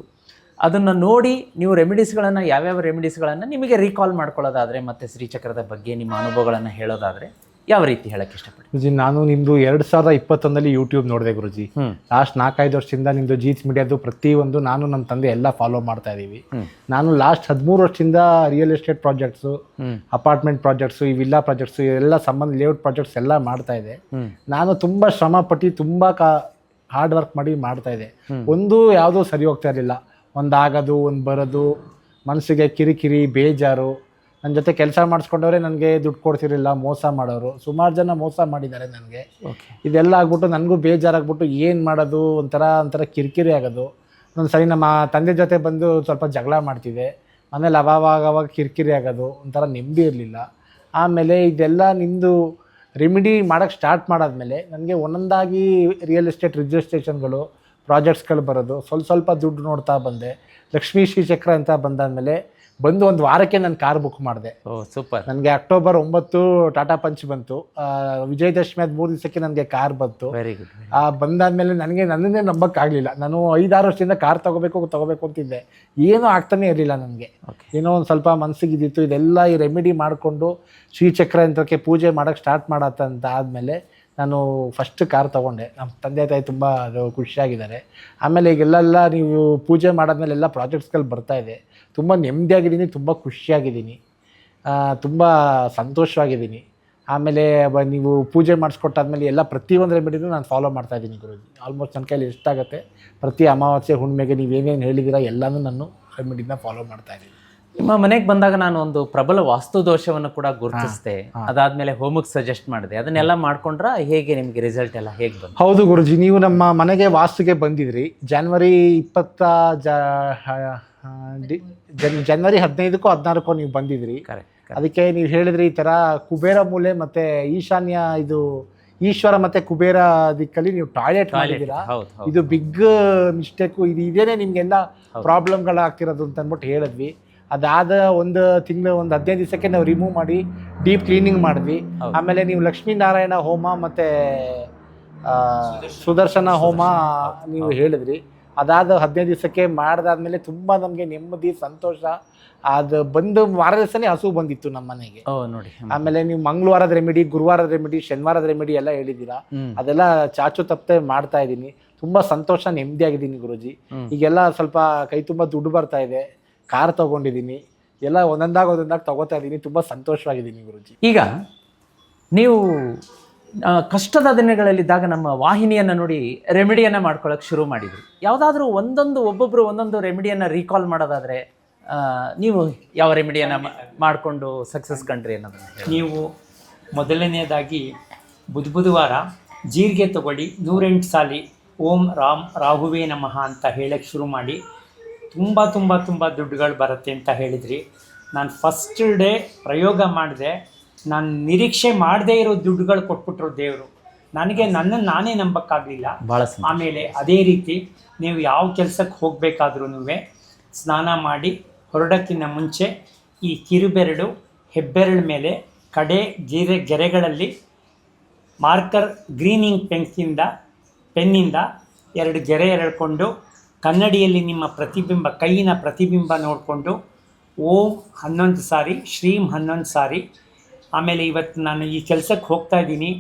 ಅದನ್ನು ನೋಡಿ ನೀವು ರೆಮಿಡೀಸ್ಗಳನ್ನು, ಯಾವ್ಯಾವ ರೆಮಿಡೀಸ್ಗಳನ್ನು ನಿಮಗೆ ರೀಕಾಲ್ ಮಾಡ್ಕೊಳ್ಳೋದಾದರೆ ಮತ್ತು ಶ್ರೀಚಕ್ರದ ಬಗ್ಗೆ ನಿಮ್ಮ ಅನುಭವಗಳನ್ನು ಹೇಳೋದಾದರೆ ಯಾವ ರೀತಿ ಹೇಳಕ್ಕೆ ಇಷ್ಟಪಡ್ತೀನಿ? ಗುರುಜಿ, ನಾನು ನಿಮ್ಮದು 2021 ಯೂಟ್ಯೂಬ್ ನೋಡಿದೆ ಗುರುಜಿ. ಲಾಸ್ಟ್ 4-5 ವರ್ಷದಿಂದ ನಿಮ್ಮದು ಜೀತ್ ಮೀಡಿಯಾದು ಪ್ರತಿಯೊಂದು ನಾನು ನಮ್ಮ ತಂದೆ ಎಲ್ಲ ಫಾಲೋ ಮಾಡ್ತಾ ಇದ್ದೀವಿ. ನಾನು ಲಾಸ್ಟ್ 13 ವರ್ಷದಿಂದ real estate projects, apartment projects, ಈ ವಿಲ್ಲಾ ಪ್ರಾಜೆಕ್ಟ್ಸು ಎಲ್ಲ ಸಂಬಂಧ ಲೇಔಟ್ ಪ್ರಾಜೆಕ್ಟ್ಸ್ ಎಲ್ಲ ಮಾಡ್ತಾ ಇದೆ. ನಾನು ತುಂಬ ಶ್ರಮಪಟ್ಟು ತುಂಬ ಹಾರ್ಡ್ ವರ್ಕ್ ಮಾಡಿ ಮಾಡ್ತಾ ಇದೆ. ಒಂದು ಯಾವುದೂ ಸರಿ ಹೋಗ್ತಾ ಇರಲಿಲ್ಲ. ಒಂದಾಗೋದು, ಒಂದು ಬರೋದು, ಮನಸ್ಸಿಗೆ ಕಿರಿಕಿರಿ, ಬೇಜಾರು. ನನ್ನ ಜೊತೆ ಕೆಲಸ ಮಾಡಿಸ್ಕೊಂಡವ್ರೆ ನನಗೆ ದುಡ್ಡು ಕೊಡ್ತಿರಲಿಲ್ಲ, ಮೋಸ ಮಾಡೋರು. ಸುಮಾರು ಜನ ಮೋಸ ಮಾಡಿದ್ದಾರೆ ನನಗೆ. ಇದೆಲ್ಲ ಆಗ್ಬಿಟ್ಟು ನನಗೂ ಬೇಜಾರಾಗ್ಬಿಟ್ಟು ಏನು ಮಾಡೋದು, ಒಂಥರ ಕಿರಿಕಿರಿ ಆಗೋದು. ಒಂದು ಸರಿ ನಮ್ಮ ತಂದೆ ಜೊತೆ ಬಂದು ಸ್ವಲ್ಪ ಜಗಳ ಮಾಡ್ತಿದ್ದೆ. ಆಮೇಲೆ ಅವಾಗ ಕಿರಿಕಿರಿ ಆಗೋದು, ಒಂಥರ ನೆಮ್ಮದಿ ಇರಲಿಲ್ಲ. ಆಮೇಲೆ ಇದೆಲ್ಲ ನಿಂದು ರೆಮಿಡಿ ಮಾಡೋಕ್ಕೆ ಸ್ಟಾರ್ಟ್ ಮಾಡಾದ್ಮೇಲೆ ನನಗೆ ಒಂದೊಂದಾಗಿ ರಿಯಲ್ ಎಸ್ಟೇಟ್ ರಿಜಿಸ್ಟ್ರೇಷನ್ಗಳು, ಪ್ರಾಜೆಕ್ಟ್ಸ್ಗಳು ಬರೋದು, ಸ್ವಲ್ಪ ದುಡ್ಡು ನೋಡ್ತಾ ಬಂದೆ. ಲಕ್ಷ್ಮೀ ಶ್ರೀಚಕ್ರ ಅಂತ ಬಂದಾದಮೇಲೆ ಬಂದು 1 ವಾರಕ್ಕೆ ನಾನು ಕಾರ್ ಬುಕ್ ಮಾಡಿದೆ. ಸೂಪರ್. ನನಗೆ ಅಕ್ಟೋಬರ್ 9 ಟಾಟಾ ಪಂಚ್ ಬಂತು. ವಿಜಯದಶಮಿ ಆದ 3 ದಿವಸಕ್ಕೆ ನನಗೆ ಕಾರ್ ಬಂತು. Very good. ಬಂದಾದ್ಮೇಲೆ ನನ್ನನ್ನೇ ನಂಬೋಕ್ಕಾಗಲಿಲ್ಲ. ನಾನು 5-6 ವರ್ಷದಿಂದ ಕಾರ್ ತಗೋಬೇಕು ಅಂತಿದ್ದೆ. ಏನೂ ಆಗ್ತಾನೆ ಇರಲಿಲ್ಲ ನನಗೆ. ಏನೋ ಒಂದು ಸ್ವಲ್ಪ ಮನಸ್ಸಿಗಿದ್ದಿತ್ತು. ಇದೆಲ್ಲ ಈ ರೆಮಿಡಿ ಮಾಡಿಕೊಂಡು ಶ್ರೀಚಕ್ರ ಯಂತ್ರಕ್ಕೆ ಪೂಜೆ ಮಾಡೋಕ್ಕೆ ಸ್ಟಾರ್ಟ್ ಮಾಡತ್ತಂತ ಆದಮೇಲೆ ನಾನು ಫಸ್ಟ್ ಕಾರ್ ತೊಗೊಂಡೆ. ನಮ್ಮ ತಂದೆ ತಾಯಿ ತುಂಬ ಅದು ಖುಷಿಯಾಗಿದ್ದಾರೆ. ಆಮೇಲೆ ಈಗೆಲ್ಲ ನೀವು ಪೂಜೆ ಮಾಡಾದ್ಮೇಲೆ ಎಲ್ಲ ಪ್ರಾಜೆಕ್ಟ್ಸ್ಗಳು ಬರ್ತಾಯಿದೆ. ತುಂಬ ನೆಮ್ಮದಿಯಾಗಿದ್ದೀನಿ, ತುಂಬ ಖುಷಿಯಾಗಿದ್ದೀನಿ, ತುಂಬ ಸಂತೋಷವಾಗಿದ್ದೀನಿ. ಆಮೇಲೆ ನೀವು ಪೂಜೆ ಮಾಡಿಸ್ಕೊಟ್ಟಾದ್ಮೇಲೆ ಎಲ್ಲ ಪ್ರತಿಯೊಂದು ರೆಮಿಡಿನೂ ನಾನು ಫಾಲೋ ಮಾಡ್ತಾಯಿದ್ದೀನಿ ಗುರುಜಿ. ಆಲ್ಮೋಸ್ಟ್ ನನ್ನ ಕೈಲಿ ಎಷ್ಟಾಗುತ್ತೆ ಪ್ರತಿ ಅಮಾವಾಸ್ಯೆ ಹುಣ್ಣಿಮೆಗೆ ನೀವೇನೇನು ಹೇಳಿದ್ದೀರಾ ಎಲ್ಲನೂ ನಾನು ರೆಮಿಡಿನ ಫಾಲೋ ಮಾಡ್ತಾಯಿದ್ದೀನಿ. ನಿಮ್ಮ ಮನೆಗೆ ಬಂದಾಗ ನಾನು ಒಂದು ಪ್ರಬಲ ವಾಸ್ತು ದೋಷವನ್ನು ಕೂಡ ಗುರುತಿಸಿದೆ. ಅದಾದ್ಮೇಲೆ ಹೋಮಕ್ಕೆ ಸಜೆಸ್ಟ್ ಮಾಡಿದೆ. ಅದನ್ನೆಲ್ಲ ಮಾಡ್ಕೊಂಡ್ರ ಹೇಗೆ ನಿಮಗೆ ರಿಸಲ್ಟ್ ಎಲ್ಲ ಹೇಗೆ ಬಂತು? ಹೌದು ಗುರುಜಿ, ನೀವು ನಮ್ಮ ಮನೆಗೆ ವಾಸ್ತುಗೆ ಬಂದಿದ್ರಿ. ಜನವರಿ 15ಕ್ಕೋ 16ಕ್ಕೋ ನೀವು ಬಂದಿದ್ರಿ. ಅದಕ್ಕೆ ನೀವು ಹೇಳಿದ್ರಿ ಈ ಥರ ಕುಬೇರ ಮೂಲೆ ಮತ್ತು ಈಶಾನ್ಯ, ಇದು ಈಶ್ವರ ಮತ್ತು ಕುಬೇರ ದಿಕ್ಕಲ್ಲಿ ನೀವು ಟಾಯ್ಲೆಟ್ ಮಾಡಿದ್ದೀರಾ, ಇದು ಬಿಗ್ ಮಿಸ್ಟೇಕು, ಇದೇನೇ ನಿಮಗೆಲ್ಲ ಪ್ರಾಬ್ಲಮ್ಗಳಾಗ್ತಿರೋದು ಅಂತ ಅಂದ್ಬಿಟ್ಟು ಹೇಳಿದ್ವಿ. ಅದಾದ 1 ತಿಂಗಳು 15 ದಿವಸಕ್ಕೆ ನಾವು ರಿಮೂವ್ ಮಾಡಿ ಡೀಪ್ ಕ್ಲೀನಿಂಗ್ ಮಾಡಿದ್ವಿ. ಆಮೇಲೆ ನೀವು ಲಕ್ಷ್ಮೀನಾರಾಯಣ ಹೋಮ ಮತ್ತು ಸುದರ್ಶನ ಹೋಮ ನೀವು ಹೇಳಿದ್ರಿ. ಅದಾದ 15 ದಿವಸಕ್ಕೆ ಮಾಡಿದಾದ್ಮೇಲೆ ತುಂಬ ನಮಗೆ ನೆಮ್ಮದಿ, ಸಂತೋಷ. ಅದು ಬಂದು ವಾರ ದಿವಸನೇ ಹಸು ಬಂದಿತ್ತು ನಮ್ಮ ಮನೆಗೆ. ನೋಡಿ. ಆಮೇಲೆ ನೀವು ಮಂಗಳವಾರದ ರೆಮಿಡಿ, ಗುರುವಾರದ ರೆಮಿಡಿ, ಶನಿವಾರದ ರೆಮಿಡಿ ಎಲ್ಲ ಹೇಳಿದ್ದೀರಾ. ಅದೆಲ್ಲ ಚಾಚು ತಪ್ಪದೆ ಮಾಡ್ತಾ ಇದ್ದೀನಿ. ತುಂಬ ಸಂತೋಷ, ನೆಮ್ಮದಿಯಾಗಿದ್ದೀನಿ ಗುರುಜಿ. ಈಗೆಲ್ಲ ಸ್ವಲ್ಪ ಕೈ ತುಂಬ ದುಡ್ಡು ಬರ್ತಾ ಇದೆ. ಕಾರ್ ತೊಗೊಂಡಿದ್ದೀನಿ. ಎಲ್ಲ ಒಂದೊಂದಾಗ ತೊಗೋತಾ ಇದ್ದೀನಿ. ತುಂಬ ಸಂತೋಷವಾಗಿದ್ದೀನಿ ಗುರುಜಿ. ಈಗ ನೀವು ಕಷ್ಟದ ದಿನಗಳಲ್ಲಿದ್ದಾಗ ನಮ್ಮ ವಾಹಿನಿಯನ್ನು ನೋಡಿ ರೆಮಿಡಿಯನ್ನು ಮಾಡ್ಕೊಳ್ಳೋಕೆ ಶುರು ಮಾಡಿದ್ರಿ. ಯಾವುದಾದ್ರೂ ಒಬ್ಬೊಬ್ಬರು ಒಂದೊಂದು ರೆಮಿಡಿಯನ್ನು ರೀಕಾಲ್ ಮಾಡೋದಾದರೆ ನೀವು ಯಾವ ರೆಮಿಡಿಯನ್ನು ಮಾಡಿಕೊಂಡು ಸಕ್ಸಸ್ ಕಂಡ್ರಿ ಅನ್ನೋದನ್ನು ಹೇಳಿ. ನೀವು ಮೊದಲನೇದಾಗಿ ಬುಧವಾರ ಜೀರಿಗೆ ತಗೊಳ್ಳಿ 108 ಸಾಲಿ ಓಂ ರಾಹುವೇ ನಮಃ ಅಂತ ಹೇಳಕ್ಕೆ ಶುರು ಮಾಡಿ. ತುಂಬ ದುಡ್ಡುಗಳು ಬರುತ್ತೆ ಅಂತ ಹೇಳಿದ್ರಿ. ನಾನು ಫಸ್ಟ್ ಡೇ ಪ್ರಯೋಗ ಮಾಡಿದೆ, ನಾನು ನಿರೀಕ್ಷೆ ಮಾಡದೇ ಇರೋ ದುಡ್ಡುಗಳು ಕೊಟ್ಬಿಟ್ರು ದೇವರು ನನಗೆ. ನನ್ನನ್ನು ನಾನೇ ನಂಬಕ್ಕಾಗಲಿಲ್ಲ. ಭಾಳ ಆಮೇಲೆ ಅದೇ ರೀತಿ ನೀವು ಯಾವ ಕೆಲಸಕ್ಕೆ ಹೋಗಬೇಕಾದ್ರೂ ಸ್ನಾನ ಮಾಡಿ ಹೊರಡೋಕ್ಕಿಂತ ಮುಂಚೆ ಈ ಕಿರುಬೆರಳು ಹೆಬ್ಬೆರಳ ಮೇಲೆ ಕಡೆ ಗೆರೆಗಳಲ್ಲಿ ಮಾರ್ಕರ್ ಗ್ರೀನಿಂಗ್ ಪೆನ್ನಿಂದ 2 ಗೆರೆ ಎಳ್ಕೊಂಡು ಕನ್ನಡಿಯಲ್ಲಿ ನಿಮ್ಮ ಪ್ರತಿಬಿಂಬ ಕೈಯಿನ ಪ್ರತಿಬಿಂಬ ನೋಡಿಕೊಂಡು ಓಂ 11 ಸಾರಿ ಶ್ರೀಂ 11 ಸಾರಿ. ಆಮೇಲೆ ಇವತ್ತು ನಾನು ಈ ಕೆಲಸಕ್ಕೆ ಹೋಗ್ತಾ ಇದ್ದೀನಿ,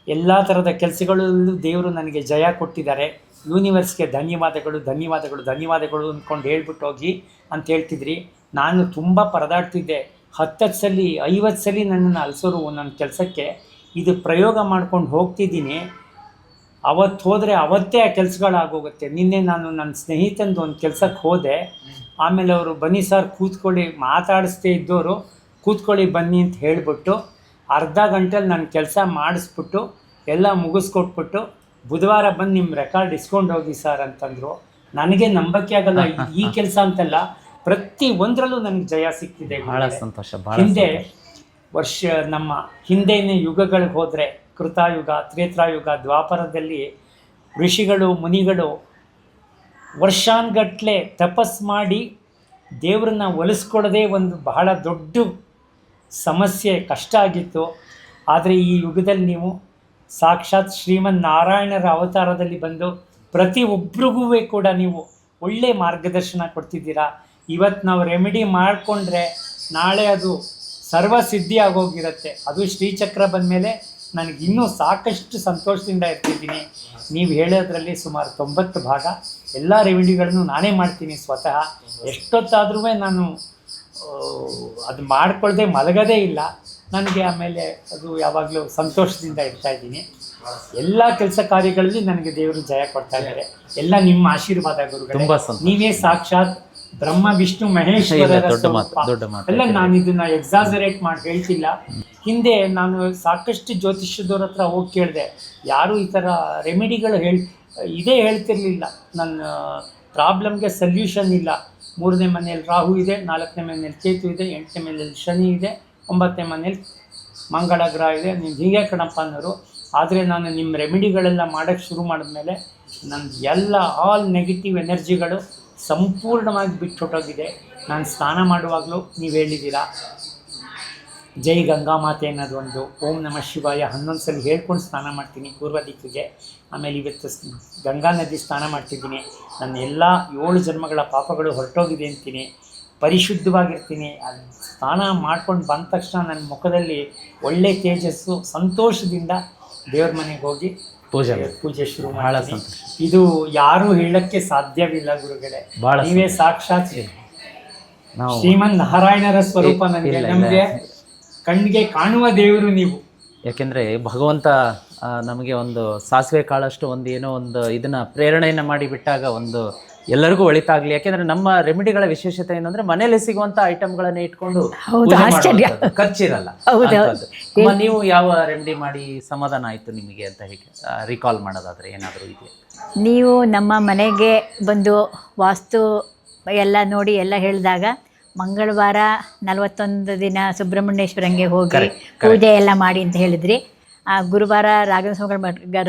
ಎಲ್ಲ ಥರದ ಕೆಲಸಗಳಲ್ಲೂ ದೇವರು ನನಗೆ ಜಯ ಕೊಟ್ಟಿದ್ದಾರೆ, ಯೂನಿವರ್ಸ್ಗೆ ಧನ್ಯವಾದಗಳು ಅಂದ್ಕೊಂಡು ಹೇಳ್ಬಿಟ್ಟು ಹೋಗಿ ಅಂತ ಹೇಳ್ತಿದ್ರಿ. ನಾನು ತುಂಬ ಪರದಾಡ್ತಿದ್ದೆ. 10 ಸಲ 50 ಸಲ ನನ್ನನ್ನು ಅಲಿಸೋರು ನನ್ನ ಕೆಲಸಕ್ಕೆ. ಇದು ಪ್ರಯೋಗ ಮಾಡ್ಕೊಂಡು ಹೋಗ್ತಿದ್ದೀನಿ, ಅವತ್ತು ಹೋದರೆ ಅವತ್ತೇ ಆ ಕೆಲಸಗಳಾಗೋಗುತ್ತೆ. ನಿನ್ನೆ ನಾನು ನನ್ನ ಸ್ನೇಹಿತಂದು ಒಂದು ಕೆಲಸಕ್ಕೆ ಹೋದೆ. ಆಮೇಲೆ ಅವರು ಬನ್ನಿ ಸರ್ ಕೂತ್ಕೊಳ್ಳಿ, ಮಾತಾಡಿಸ್ದೇ ಇದ್ದವರು ಕೂತ್ಕೊಳ್ಳಿ ಬನ್ನಿ ಅಂತ ಹೇಳಿಬಿಟ್ಟು ಅರ್ಧ ಗಂಟೆಲಿ ನನ್ನ ಕೆಲಸ ಮಾಡಿಸ್ಬಿಟ್ಟು ಎಲ್ಲ ಮುಗಿಸ್ಕೊಟ್ಬಿಟ್ಟು ಬುಧವಾರ ಬಂದು ನಿಮ್ಮ ರೆಕಾರ್ಡ್ ಇಸ್ಕೊಂಡು ಹೋಗಿ ಸರ್ ಅಂತಂದರು. ನನಗೆ ನಂಬಕ್ಕೆ ಆಗಲ್ಲ. ಈ ಕೆಲಸ ಅಂತಲ್ಲ, ಪ್ರತಿ ಒಂದರಲ್ಲೂ ನನಗೆ ಜಯ ಸಿಕ್ತಿದೆ. ಭಾಳ ಸಂತೋಷ. ಹಿಂದೆ ನಮ್ಮ ಹಿಂದೆನೇ ಯುಗಗಳಿಗೆ ಹೋದರೆ ಕೃತಾಯುಗ, ತ್ರೇತಾಯುಗ, ದ್ವಾಪರದಲ್ಲಿ ಋಷಿಗಳು ಮುನಿಗಳು ವರ್ಷಾನ್ಗಟ್ಲೆ ತಪಸ್ ಮಾಡಿ ದೇವ್ರನ್ನ ಒಲಿಸ್ಕೊಳ್ಳೋದೇ ಒಂದು ಬಹಳ ದೊಡ್ಡ ಸಮಸ್ಯೆ, ಕಷ್ಟ ಆಗಿತ್ತು. ಆದರೆ ಈ ಯುಗದಲ್ಲಿ ನೀವು ಸಾಕ್ಷಾತ್ ಶ್ರೀಮನ್ ನಾರಾಯಣರ ಅವತಾರದಲ್ಲಿ ಬಂದು ಪ್ರತಿಯೊಬ್ಬರಿಗೂ ಕೂಡ ನೀವು ಒಳ್ಳೆ ಮಾರ್ಗದರ್ಶನ ಕೊಡ್ತಿದ್ದೀರಾ. ಇವತ್ತು ನಾವು ರೆಮಿಡಿ ಮಾಡಿಕೊಂಡ್ರೆ ನಾಳೆ ಅದು ಸರ್ವಸಿದ್ಧಿ ಆಗೋಗಿರುತ್ತೆ. ಅದು ಶ್ರೀಚಕ್ರ ಬಂದಮೇಲೆ ನನಗೆ ಇನ್ನೂ ಸಾಕಷ್ಟು ಸಂತೋಷದಿಂದ ಇರ್ತಿದ್ದೀನಿ. ನೀವು ಹೇಳೋದ್ರಲ್ಲಿ ಸುಮಾರು 90 ಭಾಗ ಎಲ್ಲ ರೆಮಿಡಿಗಳನ್ನು ನಾನೇ ಮಾಡ್ತೀನಿ ಸ್ವತಃ. ಎಷ್ಟೊತ್ತಾದ್ರೂ ನಾನು ಅದು ಮಾಡ್ಕೊಳ್ಳದೆ ಮಲಗೋದೇ ಇಲ್ಲ. ನನಗೆ ಆಮೇಲೆ ಅದು ಯಾವಾಗಲೂ ಸಂತೋಷದಿಂದ ಇರ್ತಾಯಿದ್ದೀನಿ. ಎಲ್ಲ ಕೆಲಸ ಕಾರ್ಯಗಳಲ್ಲಿ ನನಗೆ ದೇವರು ಜಯ ಕೊಡ್ತಾ ಇದ್ದಾರೆ. ಎಲ್ಲ ನಿಮ್ಮ ಆಶೀರ್ವಾದ ಗುರುಗಳೇ. ನೀವೇ ಸಾಕ್ಷಾತ್ ಬ್ರಹ್ಮ ವಿಷ್ಣು ಮಹೇಶ್ವರರ ಸ್ವರೂಪ. ಎಲ್ಲ ನಾನು ಇದನ್ನ ಎಕ್ಸಾಸರೇಟ್ ಮಾಡಿ ಹೇಳ್ತಿಲ್ಲ. ಹಿಂದೆ ನಾನು ಸಾಕಷ್ಟು ಜ್ಯೋತಿಷ್ಯದವ್ರ ಹತ್ರ ಹೋಗಿ ಕೇಳಿದೆ, ಯಾರೂ ಈ ಥರ ರೆಮಿಡಿಗಳು ಇದೇ ಹೇಳ್ತಿರ್ಲಿಲ್ಲ. ನನ್ನ ಪ್ರಾಬ್ಲಮ್ಗೆ ಸಲ್ಯೂಷನ್ ಇಲ್ಲ. 3ನೇ ಮನೆಯಲ್ಲಿ ರಾಹು ಇದೆ, 4ನೇ ಮನೆಯಲ್ಲಿ ಕೇತು ಇದೆ, 8ನೇ ಮನೆಯಲ್ಲಿ ಶನಿ ಇದೆ, 9ನೇ ಮನೇಲಿ ಮಂಗಳ ಗ್ರಹ ಇದೆ. ನೀವು ಹೀಗೆ ಕಣಪ್ಪ ಅನ್ನೋರು. ಆದರೆ ನಾನು ನಿಮ್ಮ ರೆಮಿಡಿಗಳೆಲ್ಲ ಮಾಡೋಕ್ಕೆ ಶುರು ಮಾಡಿದ್ಮೇಲೆ ನನ್ನ ಎಲ್ಲ ಆಲ್ ನೆಗೆಟಿವ್ ಎನರ್ಜಿಗಳು ಸಂಪೂರ್ಣವಾಗಿ ಬಿಟ್ಟು ಹೊಟ್ಟೋಗಿದೆ. ನಾನು ಸ್ನಾನ ಮಾಡುವಾಗಲೂ ನೀವು ಹೇಳಿದ್ದೀರಾ ಜೈ ಗಂಗಾ ಮಾತೆ ಅನ್ನೋದು ಒಂದು, ಓಂ ನಮಃ ಶಿವಾಯ 11 ಸಲ ಹೇಳ್ಕೊಂಡು ಸ್ನಾನ ಮಾಡ್ತೀನಿ ಪೂರ್ವ ದಿಕ್ಕಿಗೆ. ಆಮೇಲೆ ಇವತ್ತು ಗಂಗಾ ನದಿ ಸ್ನಾನ ಮಾಡ್ತಿದ್ದೀನಿ. ನನ್ನ ಎಲ್ಲ 7 ಜನ್ಮಗಳ ಪಾಪಗಳು ಹೊರಟೋಗಿದೆ ಅಂತೀನಿ, ಪರಿಶುದ್ಧವಾಗಿರ್ತೀನಿ. ಅದು ಸ್ನಾನ ಮಾಡ್ಕೊಂಡು ಬಂದ ತಕ್ಷಣ ನನ್ನ ಮುಖದಲ್ಲಿ ಒಳ್ಳೆ ತೇಜಸ್ಸು, ಸಂತೋಷದಿಂದ ದೇವ್ರ ಮನೆಗೆ ಹೋಗಿ ಪೂಜೆ ಶುರು ಮಾಡಿ. ಇದು ಯಾರೂ ಹೇಳಕ್ಕೆ ಸಾಧ್ಯವಿಲ್ಲ ಗುರುಗಳೇ. ನೀವೇ ಸಾಕ್ಷಾತ್ ಶ್ರೀಮನ್ ನಾರಾಯಣರ ಸ್ವರೂಪ. ನಮಗೆ ಕಣ್ಣಿಗೆ ಕಾಣುವ ದೇವರು ನೀವು. ಯಾಕೆಂದರೆ ಭಗವಂತ ನಮಗೆ ಒಂದು ಸಾಸಿವೆ ಕಾಳಷ್ಟು ಒಂದು ಏನೋ ಒಂದು ಇದನ್ನು ಪ್ರೇರಣೆಯನ್ನು ಮಾಡಿಬಿಟ್ಟಾಗ ಒಂದು ಎಲ್ಲರಿಗೂ ಒಳಿತಾಗಲಿ. ಯಾಕೆಂದರೆ ನಮ್ಮ ರೆಮಿಡಿಗಳ ವಿಶೇಷತೆ ಏನಂದರೆ ಮನೇಲಿ ಸಿಗುವಂಥ ಐಟಮ್ಗಳನ್ನೇ ಇಟ್ಕೊಂಡು ಖರ್ಚಿರಲ್ಲ. ನೀವು ಯಾವ ರೆಮಿಡಿ ಮಾಡಿ ಸಮಾಧಾನ ಆಯಿತು ನಿಮಗೆ ಅಂತ ಹೇಗೆ ರಿಕಾಲ್ ಮಾಡೋದಾದರೆ ಏನಾದರೂ ಇದೆಯಾ? ನೀವು ನಮ್ಮ ಮನೆಗೆ ಬಂದು ವಾಸ್ತು ಎಲ್ಲ ನೋಡಿ ಎಲ್ಲ ಹೇಳಿದಾಗ ಮಂಗಳವಾರ 41 ದಿನ ಸುಬ್ರಹ್ಮಣ್ಯೇಶ್ವರಂಗೆ ಹೋಗಿ ಪೂಜೆ ಎಲ್ಲ ಮಾಡಿ ಅಂತ ಹೇಳಿದ್ರಿ. ಗುರುವಾರ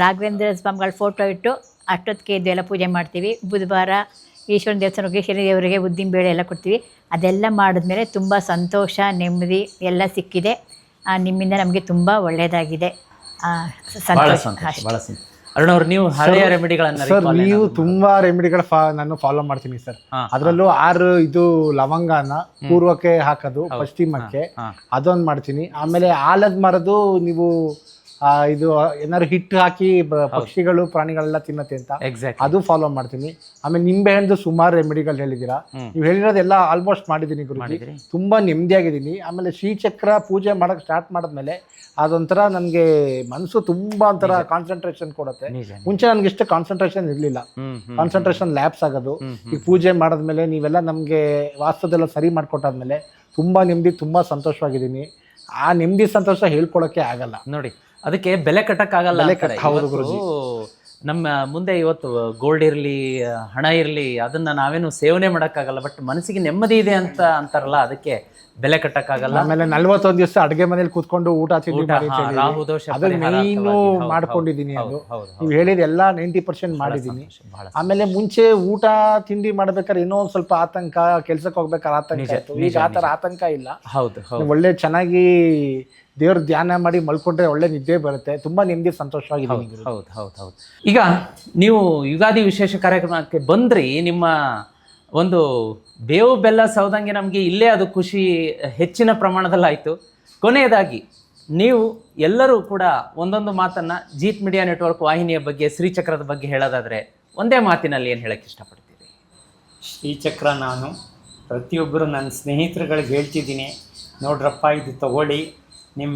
ರಾಘವೇಂದ್ರ ಸ್ವಾಮಿಗಳ ಫೋಟೋ ಇಟ್ಟು ಅಷ್ಟೊತ್ತಿಗೆ ಇದು ಎಲ್ಲ ಪೂಜೆ ಮಾಡ್ತೀವಿ. ಬುಧವಾರ ಈಶ್ವರನ ದೇವಸ್ಥಾನಕ್ಕೆ ಶನಿದೇವರಿಗೆ ಉದ್ದಿನಬೇಳೆ ಎಲ್ಲ ಕೊಡ್ತೀವಿ. ಅದೆಲ್ಲ ಮಾಡಿದ್ಮೇಲೆ ತುಂಬ ಸಂತೋಷ, ನೆಮ್ಮದಿ ಎಲ್ಲ ಸಿಕ್ಕಿದೆ. ನಿಮ್ಮಿಂದ ನಮಗೆ ತುಂಬ ಒಳ್ಳೆಯದಾಗಿದೆ. ಅರುಣ್ ಅವ್ರು, ನೀವು ಹಳೆಯ ರೆಮಿಡಿಗಳನ್ನು ಸರ್, ನೀವು ತುಂಬಾ ರೆಮಿಡಿಗಳ ನಾನು ಫಾಲೋ ಮಾಡ್ತೀನಿ ಸರ್. ಅದರಲ್ಲೂ 6 ಇದು ಲವಂಗನ ಪೂರ್ವಕ್ಕೆ ಹಾಕೋದು, ಪಶ್ಚಿಮಕ್ಕೆ ಅದೊಂದು ಮಾಡ್ತೀನಿ. ಆಮೇಲೆ ಆಲದ ಮರದು ನೀವು ಇದು ಏನಾದ್ರು ಹಿಟ್ಟು ಹಾಕಿ ಪಕ್ಷಿಗಳು ಪ್ರಾಣಿಗಳೆಲ್ಲ ತಿನ್ನತ್ತೆ ಅಂತ ಎಕ್ಸಾಕ್ಟ್ ಅದು ಫಾಲೋ ಮಾಡ್ತೀನಿ. ಆಮೇಲೆ ನಿಂಬೆ ಹಣ್ಣು ಸುಮಾರು ರೆಮಿಡಿಗಳು ಹೇಳಿದ್ದೀರಾ, ನೀವು ಹೇಳಿರೋದೆಲ್ಲ ಆಲ್ಮೋಸ್ಟ್ ಮಾಡಿದ್ದೀನಿ ಗುರುಜಿ. ತುಂಬಾ ನೆಮ್ಮದಿಯಾಗಿದ್ದೀನಿ. ಆಮೇಲೆ ಶ್ರೀಚಕ್ರ ಪೂಜೆ ಮಾಡಕ್ ಸ್ಟಾರ್ಟ್ ಮಾಡಿದ್ಮೇಲೆ ಅದೊಂಥರ ನನಗೆ ಮನಸ್ಸು ತುಂಬಾ ಒಂಥರ ಕಾನ್ಸಂಟ್ರೇಷನ್ ಕೊಡುತ್ತೆ. ಮುಂಚೆ ನನಗೆ ಇಷ್ಟು ಕಾನ್ಸಂಟ್ರೇಷನ್ ಇರಲಿಲ್ಲ, ಕಾನ್ಸಂಟ್ರೇಷನ್ ಲ್ಯಾಪ್ಸ್ ಆಗೋದು. ಈ ಪೂಜೆ ಮಾಡಿದ್ಮೇಲೆ ನೀವೆಲ್ಲ ನಮಗೆ ವಾಸ್ತುದೆಲ್ಲ ಸರಿ ಮಾಡಿಕೊಟ್ಟಾದ್ಮೇಲೆ ತುಂಬಾ ನೆಮ್ಮದಿ, ತುಂಬಾ ಸಂತೋಷವಾಗಿದ್ದೀನಿ. ಆ ನೆಮ್ಮದಿ ಸಂತೋಷ ಹೇಳ್ಕೊಳಕ್ಕೆ ಆಗಲ್ಲ ನೋಡಿ. ಅದಕ್ಕೆ ಬೆಲೆ ಕಟ್ಟಕ್ಕಾಗಲ್ಲ. ನಮ್ಮ ಮುಂದೆ ಇವತ್ತು ಗೋಲ್ಡ್ ಇರಲಿ, ಹಣ ಇರಲಿ, ಅದನ್ನ ನಾವೇನು ಸೇವನೆ ಮಾಡೋಕ್ಕಾಗಲ್ಲ. ಬಟ್ ಮನಸ್ಸಿಗೆ ನೆಮ್ಮದಿ ಇದೆ ಅಂತ ಅಂತಾರಲ್ಲ, ಅದಕ್ಕೆ ಬೆಲೆ ಕಟ್ಟಕ್ಕಾಗಲ್ಲ. ಆಮೇಲೆ 41 ದಿವಸ ಅಡುಗೆ ಮನೇಲಿ ಕೂತ್ಕೊಂಡು ಊಟ ತಿಂಡಿ ರಾಹು ದೋಷ ಮೇಯ್ನು ಮಾಡ್ಕೊಂಡಿದ್ದೀನಿ. ಅದು ನೀವು ಹೇಳಿದ ಎಲ್ಲ 90% ಮಾಡಿದ್ದೀನಿ. ಆಮೇಲೆ ಮುಂಚೆ ಊಟ ತಿಂಡಿ ಮಾಡ್ಬೇಕಾದ್ರೆ ಏನೋ ಒಂದು ಸ್ವಲ್ಪ ಆತಂಕ, ಕೆಲ್ಸಕ್ಕೆ ಹೋಗ್ಬೇಕಾದ್ರೆ ಆತಂಕ ಇತ್ತು. ಈಗ ಆ ಥರ ಆತಂಕ ಇಲ್ಲ. ಒಳ್ಳೆ ಚೆನ್ನಾಗಿ ದೇವ್ರ ಧ್ಯಾನ ಮಾಡಿ ಮಲ್ಕೊಂಡ್ರೆ ಒಳ್ಳೆ ನಿದ್ದೆ ಬರುತ್ತೆ. ತುಂಬಾ ನೆಮ್ಮದಿ, ಸಂತೋಷವಾಗಿದ್ದೀನಿ. ಹೌದು. ಈಗ ನೀವು ಯುಗಾದಿ ವಿಶೇಷ ಕಾರ್ಯಕ್ರಮಕ್ಕೆ ಬಂದ್ರಿ. ನಿಮ್ಮ ಒಂದು ಬೇವು ಬೆಲ್ಲ ಸೌದಂಗೆ ನಮಗೆ ಇಲ್ಲೇ ಅದು ಖುಷಿ ಹೆಚ್ಚಿನ ಪ್ರಮಾಣದಲ್ಲಾಯಿತು. ಕೊನೆಯದಾಗಿ ನೀವು ಎಲ್ಲರೂ ಕೂಡ ಒಂದೊಂದು ಮಾತನ್ನು ಜೀತ್ ಮೀಡಿಯಾ ನೆಟ್ವರ್ಕ್ ವಾಹಿನಿಯ ಬಗ್ಗೆ, ಶ್ರೀಚಕ್ರದ ಬಗ್ಗೆ ಹೇಳೋದಾದರೆ ಒಂದೇ ಮಾತಿನಲ್ಲಿ ಏನು ಹೇಳಕ್ಕೆ ಇಷ್ಟಪಡ್ತೀರಿ? ಶ್ರೀಚಕ್ರ ನಾನು ಪ್ರತಿಯೊಬ್ಬರು ನನ್ನ ಸ್ನೇಹಿತರುಗಳಿಗೆ ಹೇಳ್ತಿದ್ದೀನಿ, ನೋಡ್ರಪ್ಪ ಇದು ತಗೊಳ್ಳಿ, ನಿಮ್ಮ